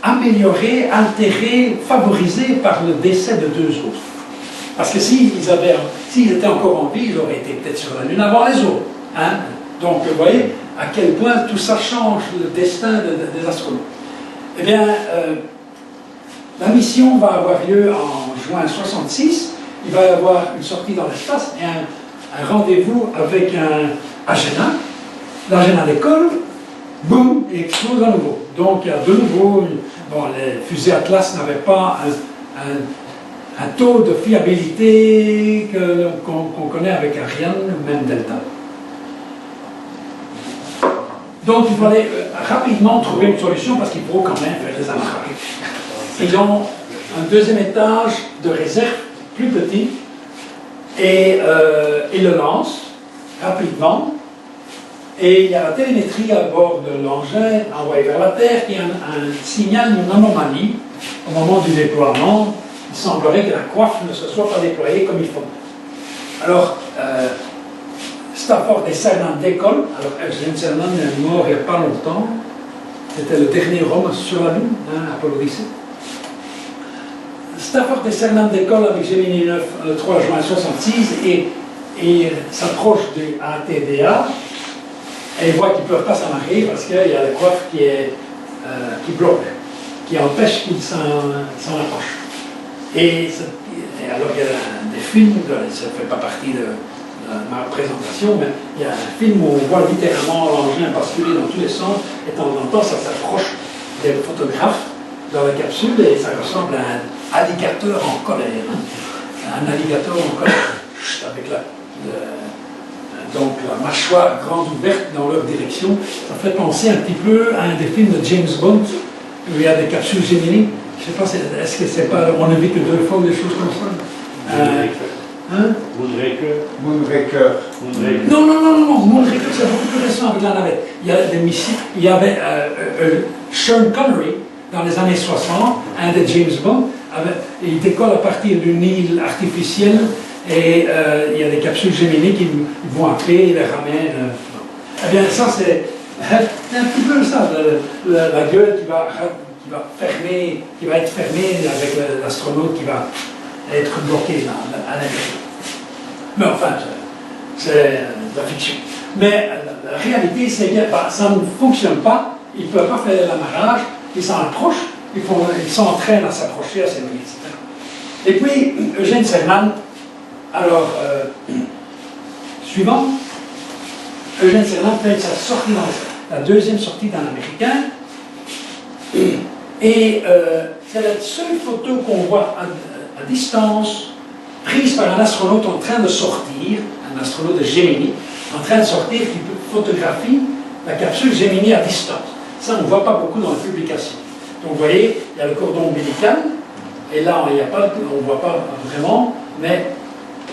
amélioré, altéré, favorisé par le décès de deux autres. Parce que s'ils étaient encore en vie, ils auraient été peut-être sur la Lune avant les autres. Hein? Donc, vous voyez à quel point tout ça change le destin des astronautes. Eh bien, la mission va avoir lieu en juin 1966. Il va y avoir une sortie dans l'espace et un rendez-vous avec un Agena. L'Agena décolle, boum, et explose à nouveau. Donc, il y a de nouveau, les fusées Atlas n'avaient pas un taux de fiabilité qu'on connaît avec Ariane ou même Delta. Donc, il fallait rapidement trouver une solution parce qu'il faut quand même faire des amarrages. Ils ont un deuxième étage de réserve, plus petit, et ils le lancent rapidement. Et il y a la télémétrie à bord de l'engin envoyé vers la Terre qui signale une anomalie au moment du déploiement. Il semblerait que la coiffe ne se soit pas déployée comme il faut. Alors, Stafford et Cernan décollent. Alors, Eugene Cernan est mort il n'y a pas longtemps. C'était le dernier homme sur la Lune, Apollo 17. Stafford et Cernan décollent avec Gemini 9 le 3 juin 1966 et s'approchent du ATDA. Et ils voient qu'ils ne peuvent pas s'amarrer parce qu'il y a la coiffe qui bloque, qui empêche qu'ils s'en approchent. Et alors il y a des films, ça ne fait pas partie de ma présentation, mais il y a un film où on voit littéralement l'engin basculer dans tous les sens, et de temps en temps ça s'approche des photographes dans la capsule et ça ressemble à un alligator en colère. Un alligator en colère, avec donc la mâchoire grande ouverte dans leur direction. Ça fait penser un petit peu à un des films de James Bond, où il y a des capsules Gemini. Je ne sais pas, est-ce que c'est pas, on ne vit que deux fois ou des choses comme ça. Moonraker. Non, Moonraker c'est beaucoup plus récent avec la navette. Il y a des missiles, il y avait Sean Connery dans les années 60, un des James Bond, il décolle à partir d'une île artificielle. Et il y a des capsules Gemini qui vont appeler, ils les ramènent. Eh bien, ça, c'est un petit peu ça, la gueule qui va fermer, qui va être fermée avec l'astronaute qui va être bloqué à l'intérieur. Mais enfin, c'est de la fiction. Mais la réalité, c'est que ça ne fonctionne pas, ils ne peuvent pas faire l'amarrage, ils s'en approchent, ils s'entraînent à s'approcher, à s'éloigner, etc. Et puis, Eugene Cernan. Alors, suivant, Eugene Cernan fait sa sortie dans la deuxième sortie d'un Américain. Et c'est la seule photo qu'on voit à distance, prise par un astronaute en train de sortir, un astronaute de Gemini, en train de sortir, qui photographie la capsule Gemini à distance. Ça, on ne voit pas beaucoup dans les publications. Donc, vous voyez, il y a le cordon ombilical, et là, on ne voit pas vraiment, mais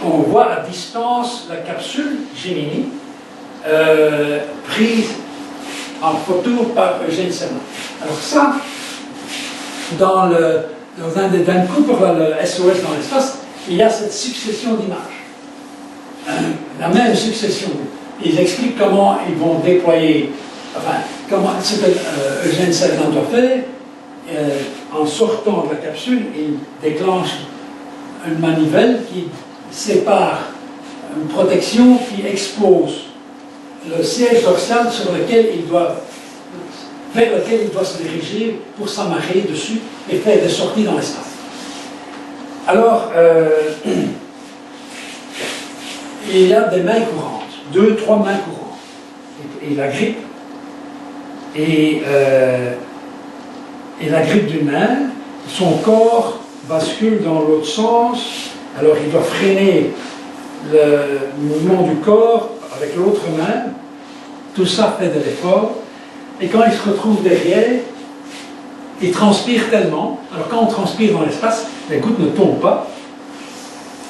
on voit à distance la capsule Gemini prise en photo par Eugene Cernan. Alors ça, dans un coup pour le SOS dans l'espace, il y a cette succession d'images. La même succession. Ils expliquent comment ils vont déployer, enfin, ce que Eugene Cernan doit faire. En sortant de la capsule, il déclenche une manivelle qui c'est par une protection qui expose le siège dorsal vers lequel il doit se diriger pour s'amarrer dessus et faire des sorties dans l'espace. Alors, il y a des mains courantes, 2, 3 mains courantes. Il agrippe, et il agrippe d'une main, son corps bascule dans l'autre sens, alors il doit freiner le mouvement du corps avec l'autre main, tout ça fait de l'effort, et quand il se retrouve derrière, il transpire tellement, alors quand on transpire dans l'espace, les gouttes ne tombent pas,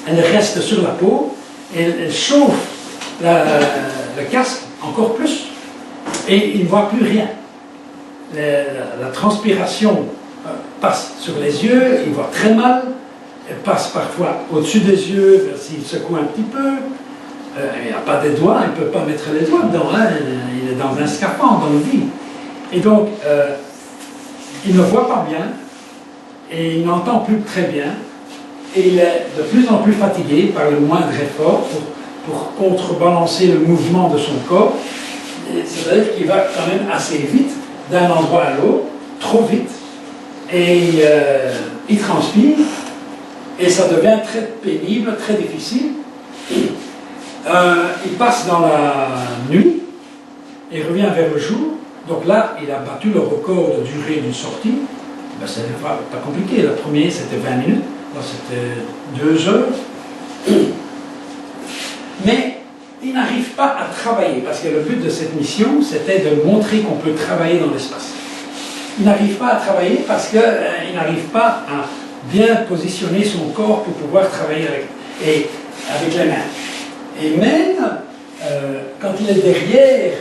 elles restent sur la peau, et elles chauffent le casque encore plus, et il ne voit plus rien. La transpiration passe sur les yeux, il voit très mal, elle passe parfois au-dessus des yeux, s'il secoue un petit peu, il n'a pas des doigts, il ne peut pas mettre les doigts dedans, hein, il est dans un scaphandre, dans le vide. Et donc, il ne voit pas bien, et il n'entend plus très bien, et il est de plus en plus fatigué par le moindre effort pour contrebalancer le mouvement de son corps. C'est-à-dire qu'il va quand même assez vite d'un endroit à l'autre, trop vite, et il transpire, et ça devient très pénible, très difficile. Il passe dans la nuit, et revient vers le jour. Donc là, il a battu le record de durée d'une sortie. Ben, c'était pas compliqué. Le premier, c'était 20 minutes. Là, c'était 2 heures. Mais il n'arrive pas à travailler, parce que le but de cette mission, c'était de montrer qu'on peut travailler dans l'espace. Il n'arrive pas à travailler parce qu'il n'arrive pas à bien positionner son corps pour pouvoir travailler avec les mains. Et même, quand il est derrière,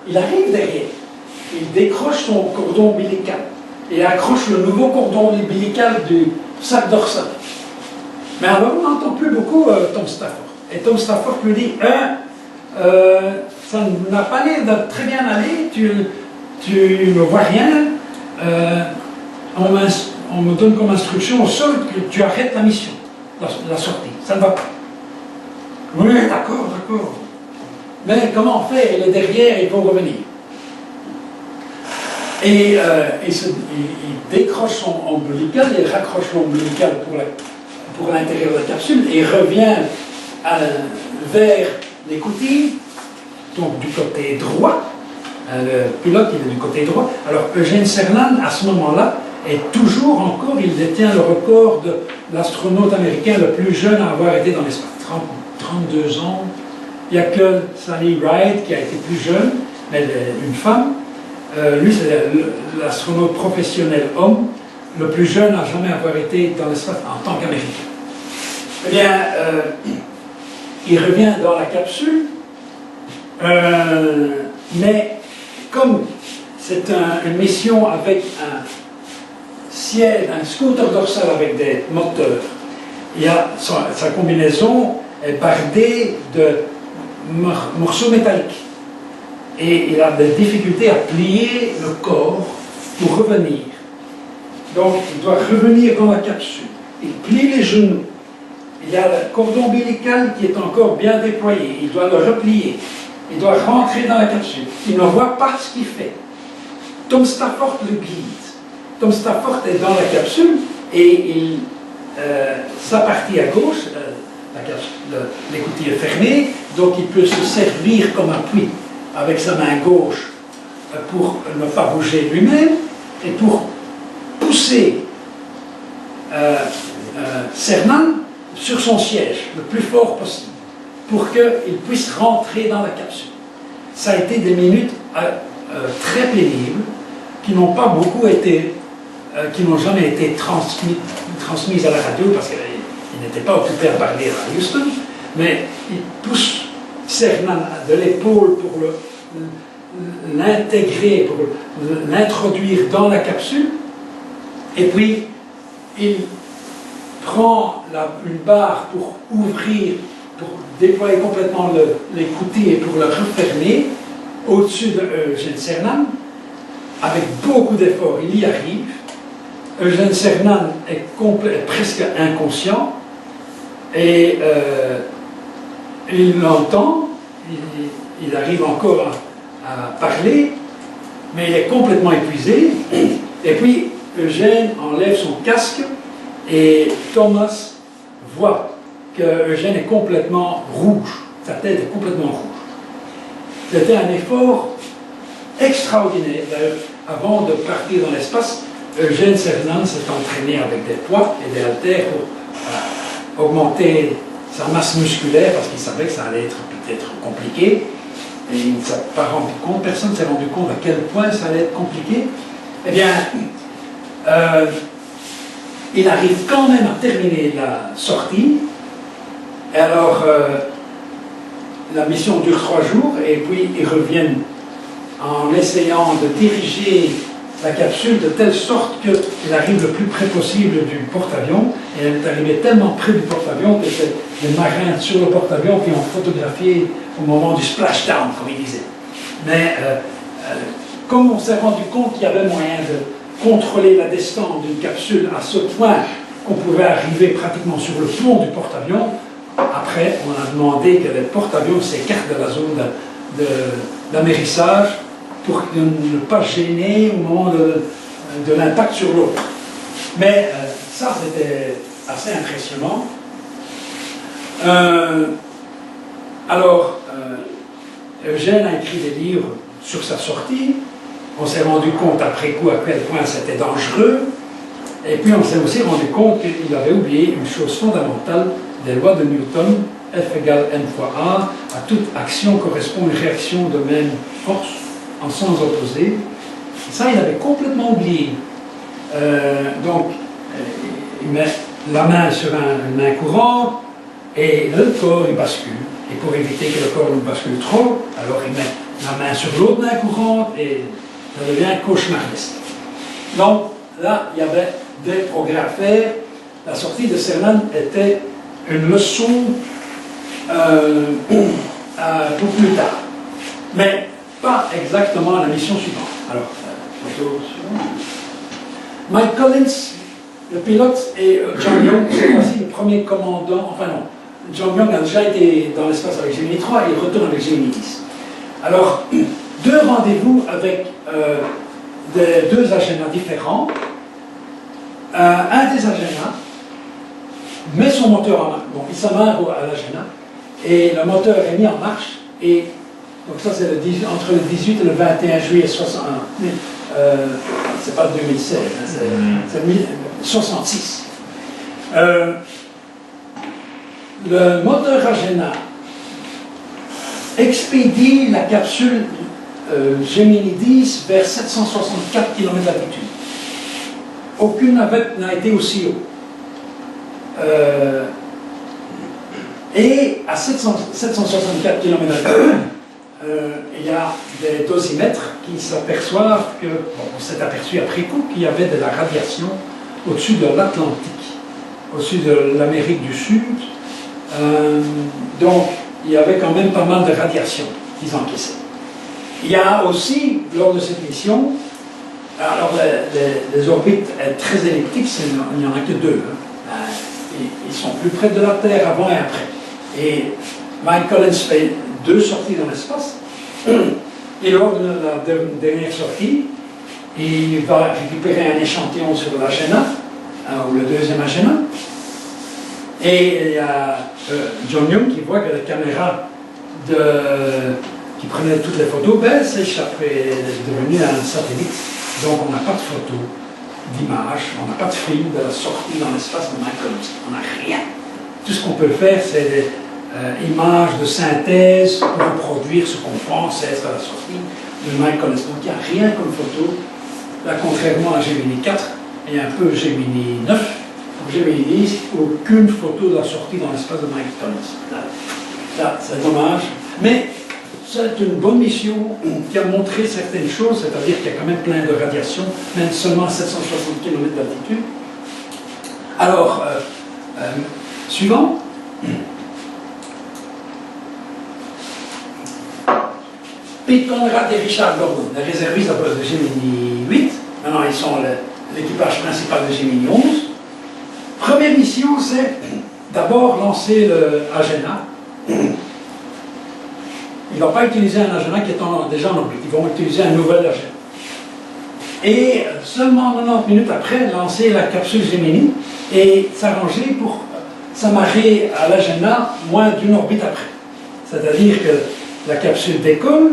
il arrive derrière, il décroche son cordon ombilical, et accroche le nouveau cordon ombilical du sac dorsal. Mais alors on n'entend plus beaucoup Tom Stafford. Et Tom Stafford lui dit, ça n'a pas l'air de très bien aller, tu ne vois rien, on me donne comme instruction au sol que tu arrêtes la mission, la sortie, ça ne va pas. Oui, d'accord, d'accord. Mais comment on fait? Il est derrière, il faut revenir. Et il décroche son ombilical, il raccroche l'ombilical pour l'intérieur de la capsule et revient vers l'écoutille, donc du côté droit. Le pilote, il est du côté droit. Alors Eugène Cernan, à ce moment-là, est toujours encore, il détient le record de l'astronaute américain le plus jeune à avoir été dans l'espace, 32 ans. Il n'y a que Sally Ride qui a été plus jeune, mais une femme. Lui, c'est l'astronaute professionnel homme, le plus jeune à jamais avoir été dans l'espace en tant qu'Américain. Eh bien, il revient dans la capsule, mais comme c'est une mission avec un ciel, un scooter dorsal avec des moteurs, il y a sa combinaison est bardée de morceaux métalliques. Et il a des difficultés à plier le corps pour revenir. Donc, il doit revenir dans la capsule. Il plie les genoux. Il y a le cordon ombilical qui est encore bien déployé. Il doit le replier. Il doit rentrer dans la capsule. Il ne voit pas ce qu'il fait. Tom Stafford le guide. Tom Stafford est dans la capsule et sa partie à gauche, l'écoutille est fermée, donc il peut se servir comme appui avec sa main gauche pour ne pas bouger lui-même et pour pousser Cernan sur son siège le plus fort possible pour qu'il puisse rentrer dans la capsule. Ça a été des minutes très pénibles qui n'ont pas beaucoup été, qui n'ont jamais été transmises à la radio parce qu'il n'était pas occupé à parler à Houston, mais il pousse Cernan de l'épaule pour l'intégrer, pour l'introduire dans la capsule, et puis il prend une barre pour ouvrir, pour déployer complètement l'écoutille et pour le refermer au-dessus de Eugène Cernan, avec beaucoup d'efforts, il y arrive. Eugène Cernan est presque inconscient, Et il l'entend, il arrive encore à parler, mais il est complètement épuisé. Et puis Eugène enlève son casque et Thomas voit que Eugène est complètement rouge. Sa tête est complètement rouge. C'était un effort extraordinaire. D'ailleurs, avant de partir dans l'espace, Eugène Cernan s'est entraîné avec des poids et des haltères pour augmenter sa masse musculaire parce qu'il savait que ça allait être peut-être compliqué. Et il ne s'est pas rendu compte, personne ne s'est rendu compte à quel point ça allait être compliqué. Eh bien, il arrive quand même à terminer la sortie. Et alors, la mission dure 3 jours, et puis ils reviennent en essayant de diriger la capsule de telle sorte qu'il arrive le plus près possible du porte-avions. Et elle est arrivée tellement près du porte-avions que c'est les marins sur le porte-avions qui ont photographié au moment du splashdown, comme ils disaient. Mais comme on s'est rendu compte qu'il y avait moyen de contrôler la descente d'une capsule à ce point qu'on pouvait arriver pratiquement sur le pont du porte-avions, après on a demandé que les porte-avions s'écartent de la zone d'amérissage pour ne pas gêner au moment de l'impact sur l'autre. Mais ça, c'était assez impressionnant. Alors, Eugène a écrit des livres sur sa sortie. On s'est rendu compte après coup à quel point c'était dangereux. Et puis on s'est aussi rendu compte qu'il avait oublié une chose fondamentale des lois de Newton. F égale m fois a. À toute action correspond une réaction de même force en sens opposé. Ça, il avait complètement oublié. Donc, il met la main sur une main courante et le corps, il bascule. Et pour éviter que le corps ne bascule trop, alors il met la main sur l'autre main courante et ça devient cauchemardesque. Donc, là, il y avait des progrès à faire. La sortie de Cernan était une leçon pour plus tard. Mais pas exactement la mission suivante. Alors, photo suivante. Mike Collins, le pilote, et John Young, c'est aussi le premier commandant, enfin non, John Young a déjà été dans l'espace avec Gemini 3 et il retourne avec Gemini 10. Alors, 2 rendez-vous avec deux agents différents. Un des agents met son moteur en marche. Bon, il s'amarre à l'agent et le moteur est mis en marche et donc ça, c'est entre le 18 et le 21 juillet 61. C'est pas 2016, hein, c'est 1966. Le moteur Agena expédie la capsule Gemini 10 vers 764 km d'altitude. Aucune navette n'a été aussi haut. Et à 764 km d'altitude, il y a des dosimètres qui s'aperçoivent que, bon, on s'est aperçu après coup qu'il y avait de la radiation au-dessus de l'Atlantique, au-dessus de l'Amérique du Sud. Donc, il y avait quand même pas mal de radiation qu'ils encaissaient. Il y a aussi, lors de cette mission, alors les orbites très elliptiques, il n'y en a que 2. Hein. Ils sont plus près de la Terre avant et après. Et Mike Collins fait 2 sorties dans l'espace. Et lors de la dernière sortie, il va récupérer un échantillon sur l'Agena, ou le deuxième Agena. Et il y a John Young qui voit que la caméra qui prenait toutes les photos, s'échappe et est devenue un satellite. Donc on n'a pas de photo, d'image, on n'a pas de film de la sortie dans l'espace de Mike Collins. On n'a rien. Tout ce qu'on peut faire, c'est des images de synthèse pour reproduire ce qu'on pense être à la sortie de Mike Collins. Donc il n'y a rien comme photo. Là, contrairement à Gemini 4 et un peu Gemini 9, pour Gemini 10, aucune photo de la sortie dans l'espace de Mike Collins. Ça, c'est dommage. Mais c'est une bonne mission qui a montré certaines choses, c'est-à-dire qu'il y a quand même plein de radiations, même seulement à 760 km d'altitude. Alors, suivant. Pete Conrad et Richard Gordon, les réservistes de Gemini 8. Maintenant, ils sont l'équipage principal de Gemini 11. Première mission, c'est d'abord lancer le Agena. Ils ne vont pas utiliser un Agena qui est déjà en orbite, ils vont utiliser un nouvel Agena. Et seulement 90 minutes après, lancer la capsule Gemini et s'arranger pour s'amarrer à l'Agena moins d'une orbite après. C'est-à-dire que la capsule décolle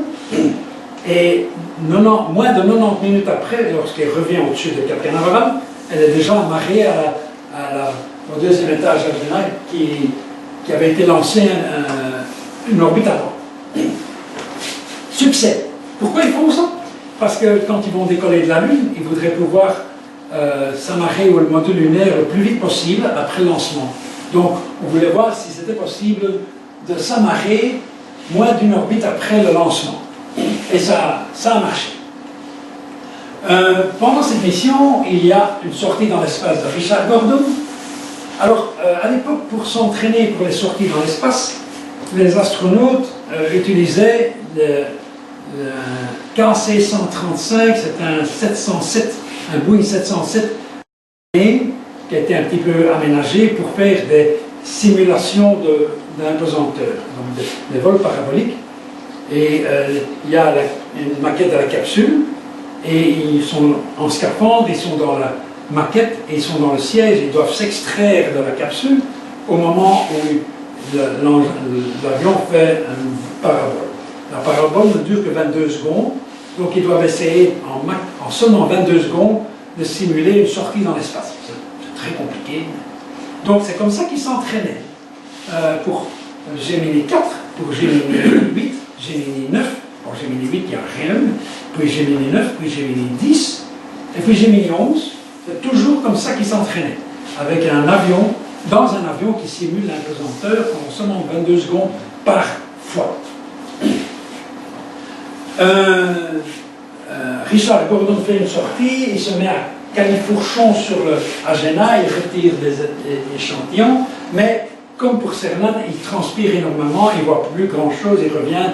et moins de 90 minutes après, lorsqu'elle revient au-dessus de Cap Canaveral, elle est déjà amarrée au deuxième étage d'Agena qui avait été lancé une orbite avant. Succès. Pourquoi ils font ça? Parce que quand ils vont décoller de la Lune, ils voudraient pouvoir s'amarrer au module lunaire le plus vite possible après le lancement. Donc, on voulait voir si c'était possible de s'amarrer moins d'une orbite après le lancement. Et ça a marché. Pendant cette mission, il y a une sortie dans l'espace de Richard Gordon. Alors, à l'époque, pour s'entraîner pour les sorties dans l'espace, les astronautes utilisaient le KC-135, c'est un 707, un Boeing 707 qui a été un petit peu aménagé pour faire des simulations d'impesanteur, donc des vols paraboliques. Et il y a une maquette de la capsule, et ils sont en scaphandre, ils sont dans la maquette, et ils sont dans le siège, ils doivent s'extraire de la capsule au moment où l'avion fait une parabole. La parabole ne dure que 22 secondes, donc ils doivent essayer en seulement 22 secondes de simuler une sortie dans l'espace. C'est très compliqué. Donc c'est comme ça qu'ils s'entraînaient. Pour Gemini 4, pour Gemini 8, Gemini 9, pour Gemini 8 il n'y a rien, puis Gemini 9, puis Gemini 10, et puis Gemini 11, c'est toujours comme ça qu'ils s'entraînaient, avec un avion, dans un avion qui simule l'impesanteur pendant seulement 22 secondes par fois. Richard Gordon fait une sortie, il se met à califourchon sur le Agena, il retire des échantillons, mais comme pour Cernan, il transpire énormément, il ne voit plus grand-chose, il revient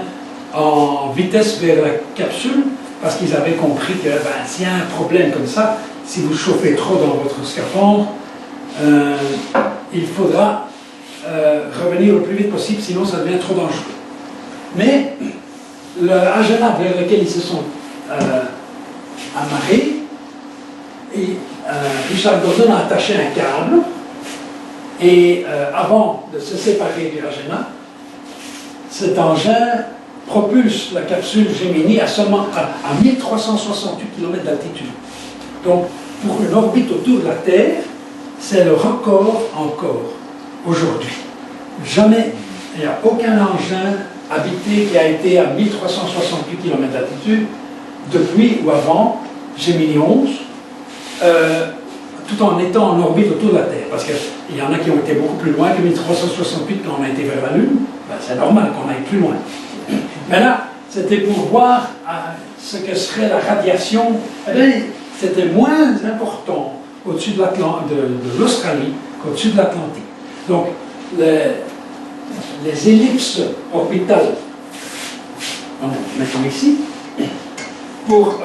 en vitesse vers la capsule, parce qu'ils avaient compris que s'il y a un problème comme ça, si vous chauffez trop dans votre scaphandre, il faudra revenir le plus vite possible, sinon ça devient trop dangereux. Mais le Agena vers lequel ils se sont amarrés, et Richard Gordon a attaché un câble, et avant de se séparer du Agena, cet engin propulse la capsule Gemini à 1368 km d'altitude. Donc, pour une orbite autour de la Terre, c'est le record encore aujourd'hui. Jamais, il n'y a aucun engin habité qui a été à 1368 km d'altitude depuis ou avant Gemini 11, tout en étant en orbite autour de la Terre. Parce qu'il y en a qui ont été beaucoup plus loin que 1368 quand on a été vers la Lune. C'est normal qu'on aille plus loin. Mais là, c'était pour voir ce que serait la radiation. C'était moins important au-dessus de l'Australie qu'au-dessus de l'Atlantique. Donc, les ellipses orbitales, mettons ici, pour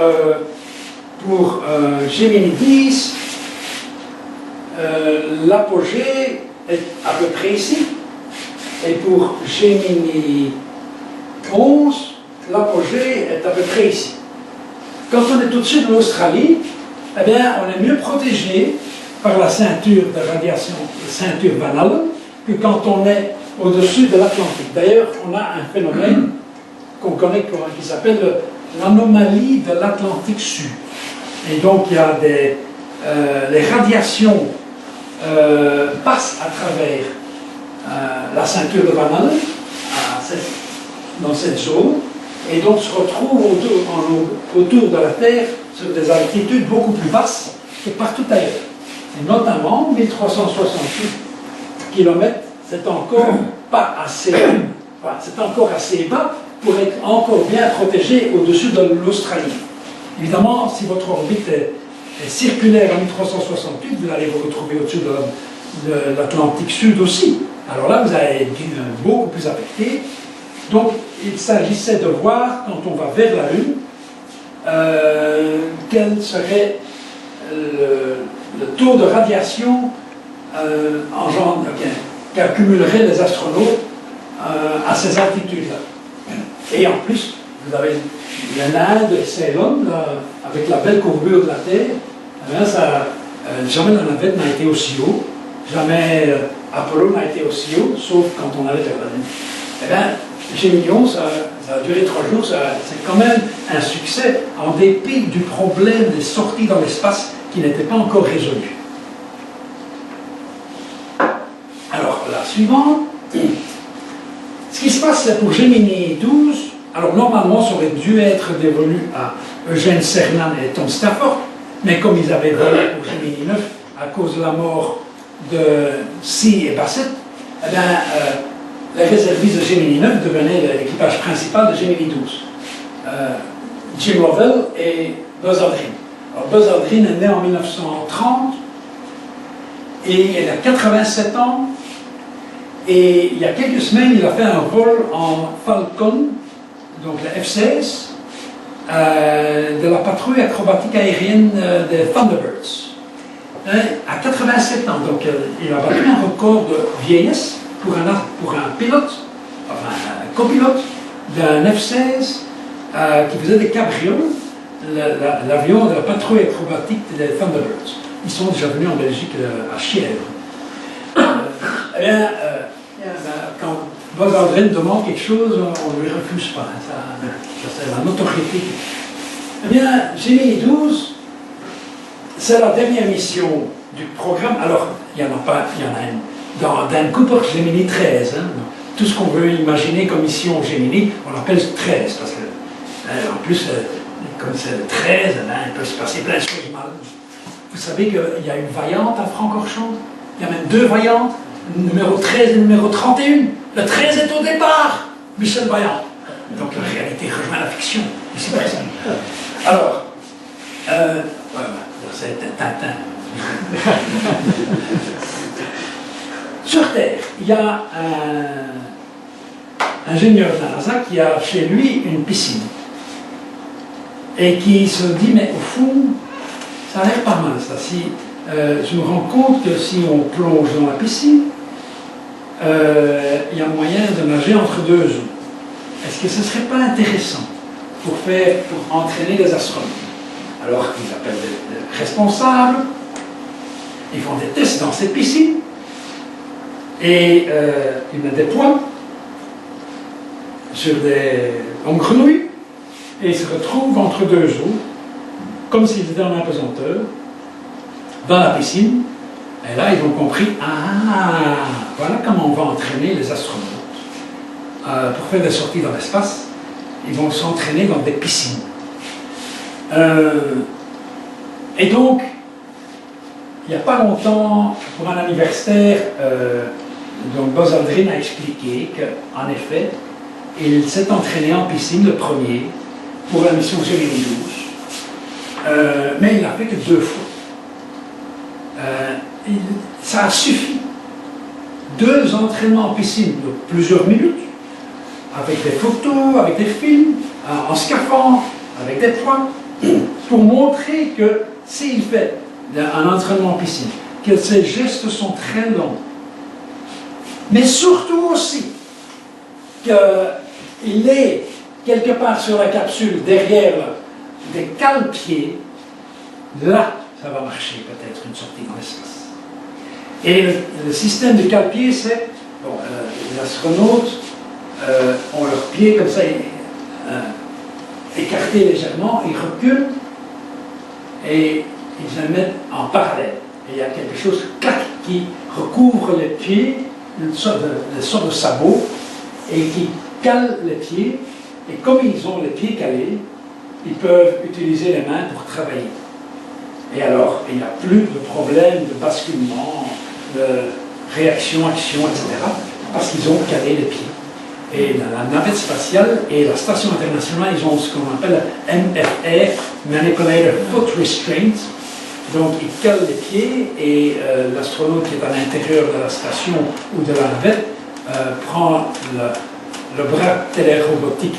Gemini 10, l'apogée est à peu près ici, et pour Gemini 11, l'apogée est à peu près ici. Quand on est au-dessus de l'Australie, eh bien, on est mieux protégé par la ceinture de radiation, la ceinture banale, que quand on est au-dessus de l'Atlantique. D'ailleurs, on a un phénomène qu'on connaît qui s'appelle l'anomalie de l'Atlantique Sud. Et donc, il y a les radiations passent à travers la ceinture de Van Allen, dans cette zone, et donc se retrouvent autour de la Terre sur des altitudes beaucoup plus basses que partout ailleurs. Et notamment, 1368 km, c'est encore pas assez, c'est encore assez bas pour être encore bien protégé au-dessus de l'Australie. Évidemment, si votre orbite est circulaire à 1368, vous allez vous retrouver au-dessus de l'Atlantique Sud aussi. Alors là, vous allez être beaucoup plus affecté. Donc, il s'agissait de voir, quand on va vers la Lune, quel serait le taux de radiation qu'accumuleraient les astronautes à ces altitudes-là. Et en plus, vous avez l'Inde et Ceylon, avec la belle courbure de la Terre, eh bien, jamais la navette n'a été aussi haut, jamais Apollo n'a été aussi haut, sauf quand on allait vers la Lune. Eh bien, Gemini 11, ça a duré 3 jours, c'est quand même un succès, en dépit du problème des sorties dans l'espace qui n'était pas encore résolu. Alors, la suivante. Ce qui se passe, c'est pour Gemini 12. Alors, normalement, ça aurait dû être dévolu à Eugène Cernan et Tom Stafford, mais comme ils avaient volé pour Gemini 9 à cause de la mort de Sea et Bassett, eh bien, les réservistes de Gemini 9 devenaient l'équipage principal de Gemini 12. Jim Lovell et Buzz Aldrin. Alors, Buzz Aldrin est né en 1930 et il a 87 ans. Et il y a quelques semaines, il a fait un vol en Falcon, donc la F-16, de la patrouille acrobatique aérienne des Thunderbirds. À 87 ans, donc il a battu un record de vieillesse pour un pilote, enfin un copilote d'un F-16 qui faisait des cabrioles, l'avion de la patrouille acrobatique des Thunderbirds. Ils sont déjà venus en Belgique à Chièvre. Eh bien, quand Buzz Aldrin demande quelque chose, on ne lui refuse pas. Ça c'est la notoriété. Eh bien, Gemini 12, c'est la dernière mission du programme. Alors, il y en a pas, il y en a une. Dans Dan Cooper, Gemini 13. Hein, tout ce qu'on veut imaginer comme mission Gemini, on l'appelle 13. Parce que, en plus, comme c'est le 13, il peut se passer plein de choses mal. Vous savez qu'il y a une vaillante à Francorchamps. Il y a même 2 vaillantes. Numéro 13 et numéro 31. Le 13 est au départ, Michel Vaillant. Donc la réalité rejoint la fiction. C'est pas ça. Alors, c'est Tintin. Sur Terre, il y a un ingénieur de la NASA qui a chez lui une piscine. Et qui se dit, mais au fond, ça a l'air pas mal ça. Si, je me rends compte que si on plonge dans la piscine, il y a moyen de nager entre 2 eaux. Est-ce que ce ne serait pas intéressant pour entraîner les astronautes? Alors ils appellent des responsables, ils font des tests dans cette piscine, et ils mettent des points sur en grenouilles, et ils se retrouvent entre 2 eaux, comme s'ils étaient en apesanteur, dans la piscine. Et là, ils ont compris, voilà comment on va entraîner les astronautes. Pour faire des sorties dans l'espace, ils vont s'entraîner dans des piscines. Et donc, il n'y a pas longtemps, pour un anniversaire, donc Buzz Aldrin a expliqué qu'en effet, il s'est entraîné en piscine, le premier, pour la mission Gemini 12. Mais il n'a fait que 2 fois. Ça a suffi. 2 entraînements en piscine de plusieurs minutes, avec des photos, avec des films, en scaphandre, avec des points, pour montrer que s'il fait un entraînement en piscine, que ses gestes sont très longs, mais surtout aussi qu'il est quelque part sur la capsule, derrière des cale-pieds, là, ça va marcher peut-être une sortie dans l'espace. Et le système de cale-pied, c'est, bon, les astronautes ont leurs pieds comme ça, écartés légèrement, ils reculent et ils les mettent en parallèle. Et il y a quelque chose, clac, qui recouvre les pieds, une sorte de sabot, et qui cale les pieds. Et comme ils ont les pieds calés, ils peuvent utiliser les mains pour travailler. Et alors, il n'y a plus de problème de basculement, de réaction, action, etc. Parce qu'ils ont calé les pieds. Et dans la navette spatiale et la station internationale, ils ont ce qu'on appelle MFR, Manipulator Foot Restraint. Donc, ils calent les pieds et l'astronaute qui est à l'intérieur de la station ou de la navette prend le bras télérobotique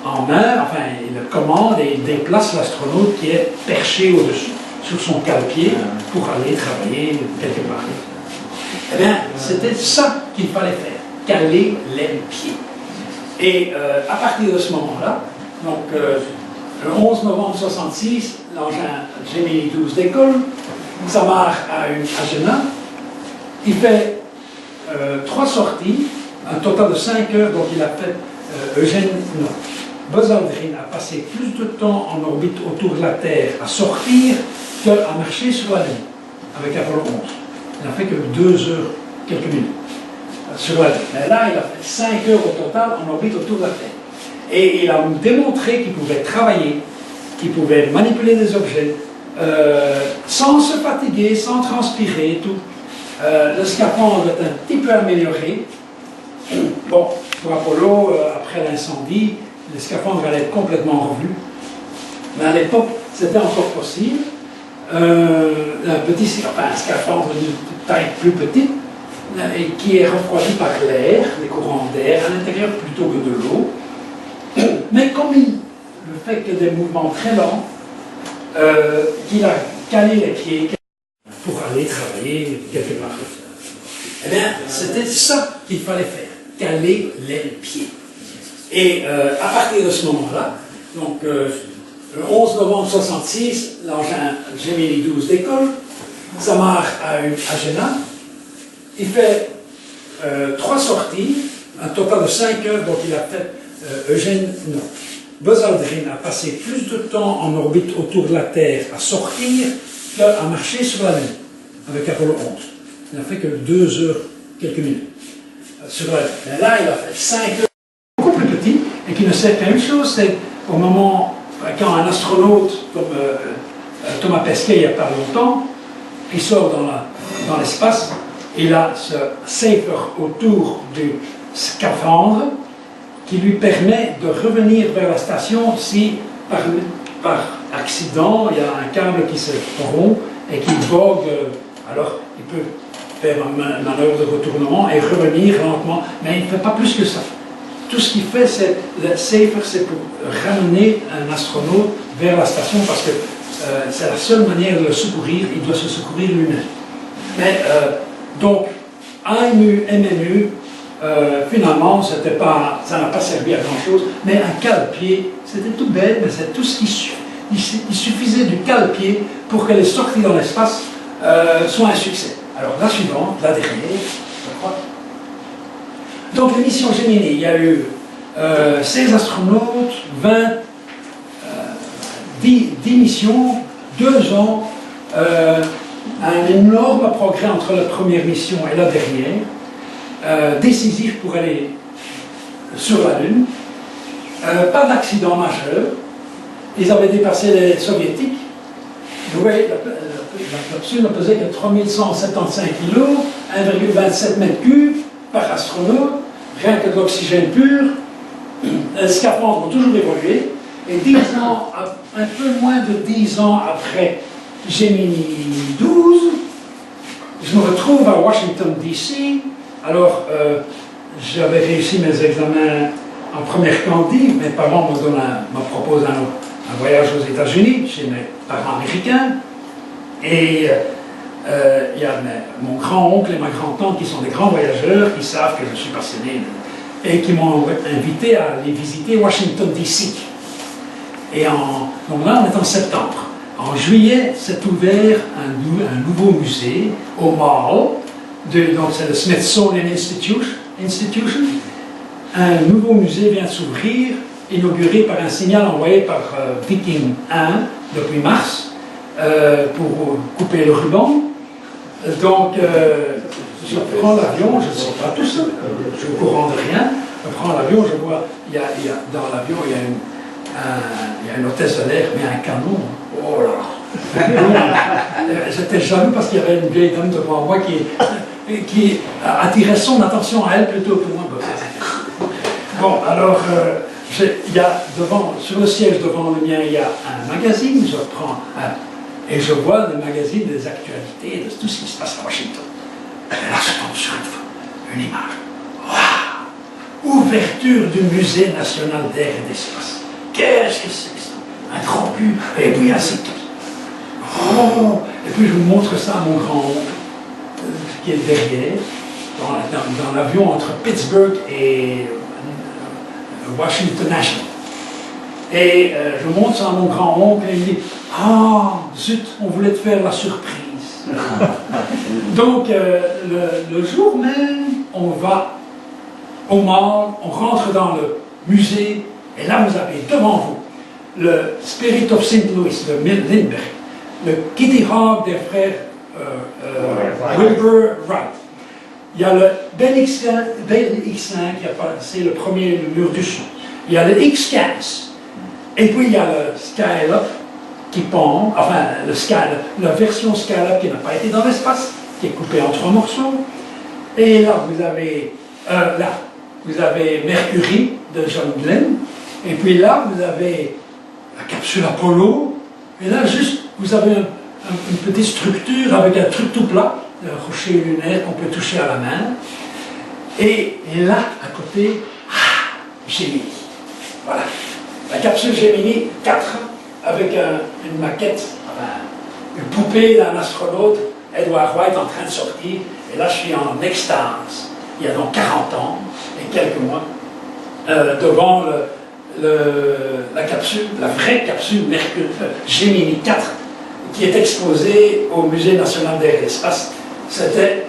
en main, enfin, il le commande et il déplace l'astronaute qui est perché au-dessus, sur son cale-pied, pour aller travailler quelque part. Eh bien, c'était ça qu'il fallait faire, caler les pieds. Et à partir de ce moment-là, donc le 11 novembre 1966, l'engin Gemini 12 décolle, s'amarre à Genin, il fait 3 sorties, un total de 5 heures, donc il a fait Eugène, non. Buzz Aldrin a passé plus de temps en orbite autour de la Terre à sortir qu'à marcher sur la Lune, avec Apollo 11. Il n'a fait que 2 heures, quelques minutes, sur la Lune. Mais là, il a fait 5 heures au total en orbite autour de la Terre. Et il a démontré qu'il pouvait travailler, qu'il pouvait manipuler des objets, sans se fatiguer, sans transpirer et tout. Le scaphandre est un petit peu amélioré. Bon, pour Apollo, après l'incendie, les scaphandres allaient être complètement revus. Mais à l'époque, c'était encore possible. Un scaphandre de taille plus petite, qui est refroidi par l'air, les courants d'air à l'intérieur plutôt que de l'eau. Mais comme le fait que des mouvements très lents, qu'il a calé les pieds pour aller travailler quelque part. Eh bien, c'était ça qu'il fallait faire, caler les pieds. Et à partir de ce moment-là, donc le 11 novembre 1966, l'engin Gemini 12 décolle, s'amarre à Genin, il fait 3 sorties, un total de 5 heures, donc il a fait Eugène, non. Buzz Aldrin a passé plus de temps en orbite autour de la Terre à sortir qu'à marcher sur la Lune, avec Apollo 11. Il n'a fait que 2 heures, quelques minutes, sur la Lune. Mais là, il a fait 5 heures, beaucoup plus petit, et qui ne sait qu'une chose, c'est au moment, quand un astronaute comme Thomas Pesquet, il n'y a pas longtemps, il sort dans l'espace, il a ce safer autour du scaphandre, qui lui permet de revenir vers la station si, par accident, il y a un câble qui se rompt et qui vogue, alors il peut faire une manœuvre de retournement et revenir lentement, mais il ne fait pas plus que ça. Tout ce qu'il fait, c'est, le safer, c'est pour ramener un astronaute vers la station, parce que c'est la seule manière de le secourir, il doit se secourir lui-même. Mais, donc, AMU, MNU, finalement, ça n'a pas servi à grand-chose, mais un cale-pied, c'était tout bête, mais c'est tout ce qu'il suffit. Il suffisait du cale-pied pour que les sorties dans l'espace soient un succès. Alors, la suivante, la dernière, je crois. Donc, l'émission Gemini, il y a eu 16 astronautes, 10 missions, 2 ans, un énorme progrès entre la première mission et la dernière, décisif pour aller sur la Lune, pas d'accident majeur, ils avaient dépassé les soviétiques, vous voyez, la capsule ne pesait que 3175 kg, 1,27 m3 par astronaute, rien que de l'oxygène pur, les scaphandres ont toujours évolué, et 10 ans, un peu moins de 10 ans après Gemini 12, je me retrouve à Washington DC. Alors, j'avais réussi mes examens en première candidate, mes parents me proposent un voyage aux États-Unis, chez mes parents américains, et il y a mon grand-oncle et ma grand-tante qui sont des grands voyageurs, qui savent que je suis passionné, et qui m'ont invité à aller visiter Washington DC. Et donc là, on est en septembre. En juillet, s'est ouvert un nouveau musée au Mall, donc c'est le Smithsonian Institution. Un nouveau musée vient de s'ouvrir, inauguré par un signal envoyé par Viking 1 depuis mars, pour couper le ruban. Donc, je prends l'avion, je ne sais pas tout ça, je suis au courant de rien, je prends l'avion, je vois, dans l'avion, il y a une hôtesse de l'air, mais un canon. Oh là! J'étais jaloux parce qu'il y avait une vieille dame devant moi qui attirait son attention à elle plutôt que moi. Bon, alors, il y a sur le siège devant le mien, il y a un magazine, je prends et je vois des magazines, des actualités, de tout ce qui se passe à Washington. Et là, je tombe sur une image. Waouh! Ouverture du Musée national d'air et d'espace. Qu'est-ce que c'est que ça? Un grand but, et puis ainsi de suite. Oh! Et puis je vous montre ça à mon grand-oncle. qui est derrière, dans l'avion entre Pittsburgh et Washington National. Et je montre ça à mon grand-oncle et il me dit « Ah, zut, on voulait te faire la surprise. » Donc, le jour même, on va au mall, on rentre dans le musée, et là, vous avez devant vous le Spirit of St. Louis de Lindbergh, le Kitty Hawk des frères Wilbur Wright. Il y a le Bell X1 qui a passé le premier mur du son. Il y a le X15. Et puis il y a le Skylab qui pend, enfin la version Skylab qui n'a pas été dans l'espace, qui est coupée en 3 morceaux. Et là, vous avez Mercury de John Glenn. Et puis là, vous avez la capsule Apollo. Et là, juste, vous avez une petite structure avec un truc tout plat, un rocher lunaire qu'on peut toucher à la main. Et là, à côté, Gemini. Voilà. La capsule Gemini 4, avec une maquette, une poupée d'un astronaute, Edward White, en train de sortir. Et là, je suis en extase. Il y a donc 40 ans et quelques mois, devant la capsule, la vraie capsule Gemini 4, qui est exposée au Musée national d'air et d'espace. C'était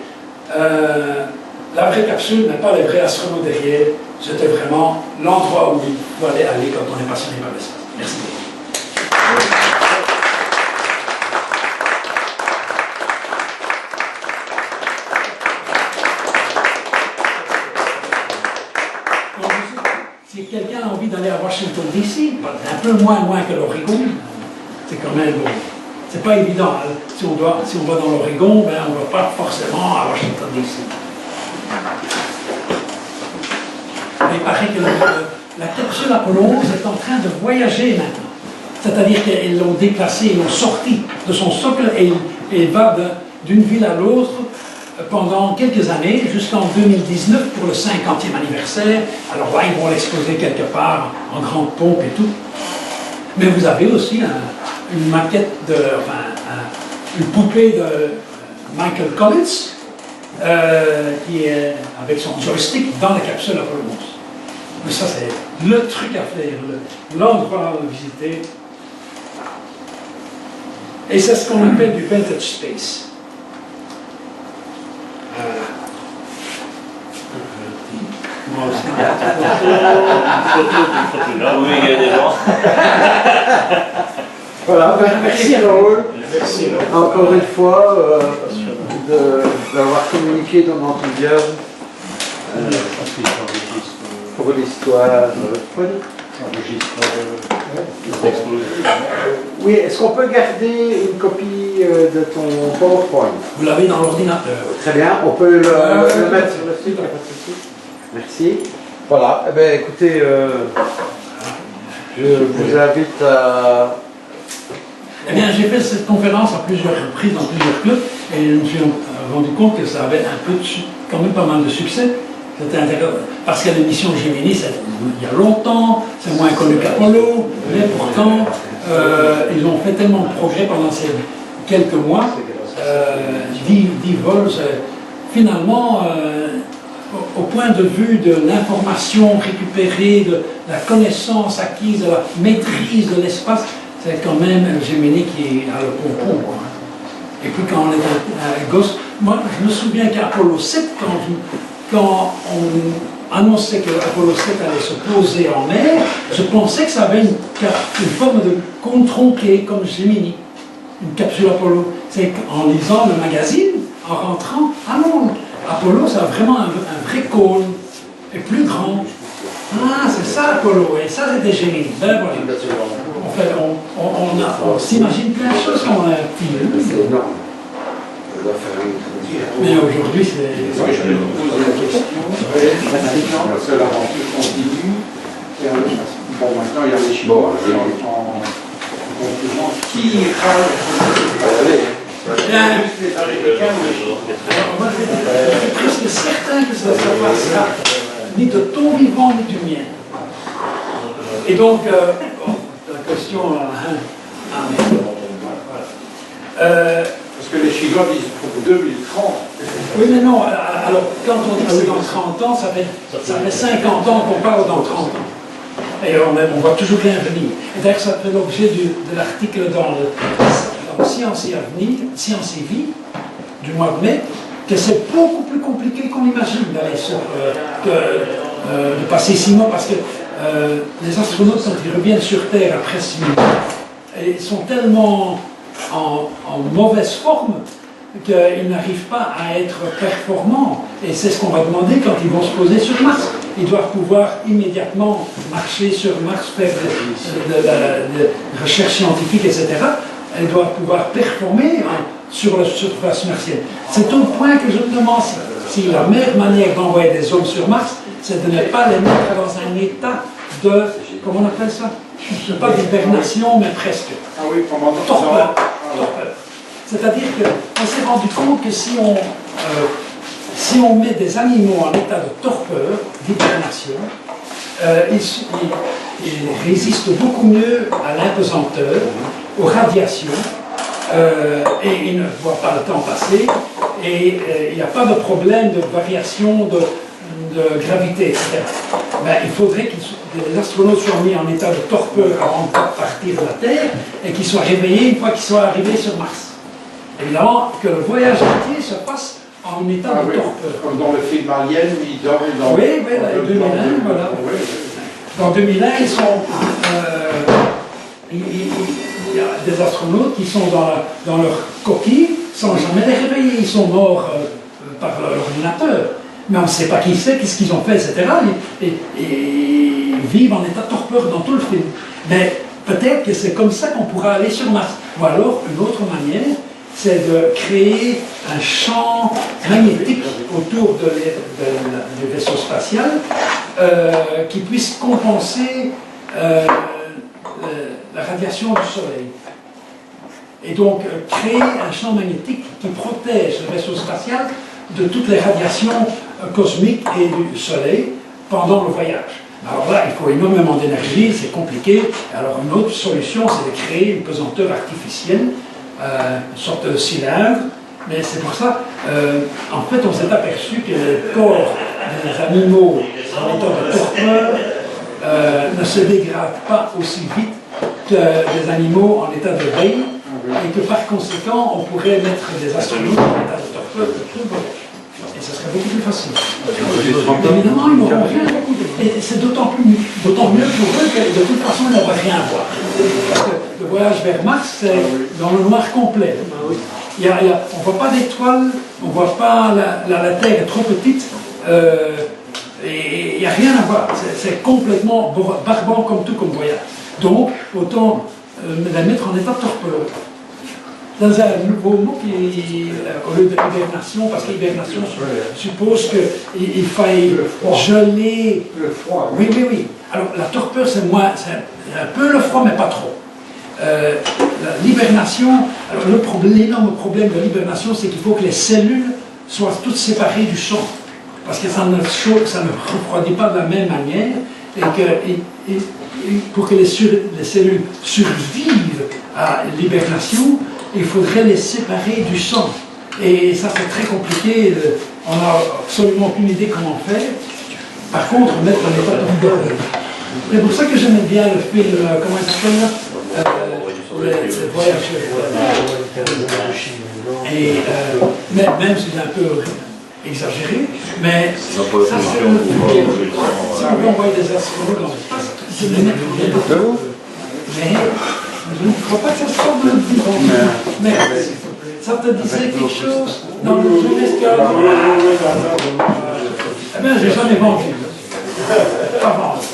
la vraie capsule, mais pas les vrais astronautes derrière. C'était vraiment l'endroit où il fallait aller quand on est passionné par l'espace. Merci. Si quelqu'un a envie d'aller à Washington DC, un peu moins loin que l'Oregon, c'est quand même bon. C'est pas évident. Si on va dans l'Oregon, ben, on ne va pas forcément à Washington DC. Mais il paraît que la capsule Apollo 11 est en train de voyager maintenant. C'est-à-dire qu'ils l'ont déplacé, ils l'ont sorti de son socle et il va d'une ville à l'autre pendant quelques années, jusqu'en 2019 pour le 50e anniversaire. Alors là, ils vont l'exposer quelque part en grande pompe et tout. Mais vous avez aussi une maquette, une poupée de Michael Collins, qui est avec son joystick dans la capsule Apollo 11. Mais ça, c'est le truc à faire, l'endroit à visiter. Et c'est ce qu'on appelle du vintage space. Moi aussi. Voilà, merci Raoul. Merci. Encore une fois, d'avoir communiqué ton enthousiasme pour l'histoire. Oui, est-ce qu'on peut garder une copie de ton PowerPoint? Vous l'avez dans l'ordinateur. Très bien, on peut le mettre sur le site, il n'y a pas de souci. Merci. Voilà, eh bien, écoutez, je vous invite à... Eh bien, j'ai fait cette conférence à plusieurs reprises dans plusieurs clubs et je me suis rendu compte que ça avait quand même pas mal de succès. C'était intéressant parce que l'émission Gemini, il y a longtemps, c'est moins connu qu'Apollo, mais pourtant, ils ont fait tellement de progrès pendant ces quelques mois. 10 vols, finalement, au point de vue de l'information récupérée, de la connaissance acquise, de la maîtrise de l'espace, c'est quand même Gemini qui a le pompon. Et puis quand on est un gosse, moi je me souviens qu'Apollo 7, quand on annonçait que Apollo 7 allait se poser en mer, je pensais que ça avait une forme de cône tronqué comme Gemini, une capsule Apollo. C'est en lisant le magazine, en rentrant, ah non, Apollo ça a vraiment un vrai cône, et plus grand. Ah, c'est ça Apollo, et ça c'était Gemini. Ben voilà. En fait, on s'imagine plein de choses quand on a un petit peu. C'est énorme. Mais aujourd'hui, c'est... Oui, je vais vous poser la question. La seule aventure continue. Bon, maintenant, il y a les Chinois. En conclusion, qui ira Moi, je suis presque certain que ça ne passera ni de ton vivant, ni du mien. Et donc, la question... Parce que les Chinois disent pour 2030. Oui, mais non, alors quand on dit que c'est dans 30 ans, ça fait 50 ans qu'on parle dans 30 ans. Et on voit toujours rien venir. Et d'ailleurs, ça fait l'objet de l'article dans Science et Avenir, Science et Vie, du mois de mai, que c'est beaucoup plus compliqué qu'on imagine d'aller de passer 6 mois, parce que les astronautes, quand ils reviennent sur Terre après 6 mois, ils sont tellement en mauvaise forme qu'ils n'arrivent pas à être performants. Et c'est ce qu'on va demander quand ils vont se poser sur Mars. Ils doivent pouvoir immédiatement marcher sur Mars, faire de la recherche scientifique, etc. Ils doivent pouvoir performer sur la surface martienne. C'est au point que je me demande si la meilleure manière d'envoyer des hommes sur Mars, c'est de ne pas les mettre dans un état de, comment on appelle ça? Pas d'hibernation, mais presque. Ah oui, pendant torpeur. C'est-à-dire qu'on s'est rendu compte que si on met des animaux en état de torpeur, d'hibernation, ils résistent beaucoup mieux à l'impesanteur, aux radiations, et ils ne voient pas le temps passer, et il n'y a pas de problème de variation de gravité, etc. Ben, il faudrait que les astronautes soient mis en état de torpeur avant de partir de la Terre, et qu'ils soient réveillés une fois qu'ils soient arrivés sur Mars. Évidemment, que le voyage entier se passe en état de torpeur. Comme dans le film Alien, où ils dorment dans... Oui, oui, en 2001, voilà. Dans 2001, ils sont... il y a des astronautes qui sont dans leur coquille sans jamais les réveiller. Ils sont morts par l'ordinateur. Mais on ne sait pas qui c'est, qu'est-ce qu'ils ont fait, etc. Et ils vivent en état de torpeur dans tout le film. Mais peut-être que c'est comme ça qu'on pourra aller sur Mars. Ou alors, une autre manière, c'est de créer un champ magnétique autour du vaisseau spatial qui puisse compenser la radiation du Soleil. Et donc créer un champ magnétique qui protège le vaisseau spatial de toutes les radiations cosmiques et du Soleil pendant le voyage. Alors là, il faut énormément d'énergie, c'est compliqué. Alors une autre solution, c'est de créer une pesanteur artificielle, une sorte de cylindre. Mais c'est pour ça, en fait, on s'est aperçu que le corps des animaux en état de torpeur ne se dégrade pas aussi vite que des animaux en état de veille, et que par conséquent, on pourrait mettre des astronautes en état de torpeur de tout le voyage. Et ce serait beaucoup plus facile. Évidemment, ils n'auront rien. Et c'est d'autant mieux pour eux que de toute façon, ils n'auront rien à voir. Parce que le voyage vers Mars, c'est dans le noir complet. On ne voit pas d'étoiles, on ne voit pas la Terre est trop petite, et il n'y a rien à voir. C'est complètement barbant comme tout comme voyage. Donc, autant la mettre en état de torpeur. Dans un nouveau mot qui, au lieu de l'hibernation, parce que l'hibernation suppose qu'il faille geler. Le froid. Oui, oui, oui. Alors la torpeur, c'est un peu le froid, mais pas trop. L'hibernation, l'énorme problème de l'hibernation, c'est qu'il faut que les cellules soient toutes séparées du sang. Parce que ça ne refroidit pas de la même manière, et pour que les cellules survivent à l'hibernation, il faudrait les séparer du sang. Et ça, c'est très compliqué. On n'a absolument aucune idée comment faire. Par contre, mettre un état de torpeur. C'est pour ça que j'aimais bien le film, comment il s'appelle là, le voyage. Et même si c'est un peu exagéré, mais ça, c'est le film. Si on veut envoyer des astronautes dans l'espace, c'est les mettre en état de torpeur. Mais je ne crois pas que ça sorte de notre vie. Mais ça te disait quelque chose dans le journée scolaire? Eh bien, j'ai jamais vendu. Pas vendu.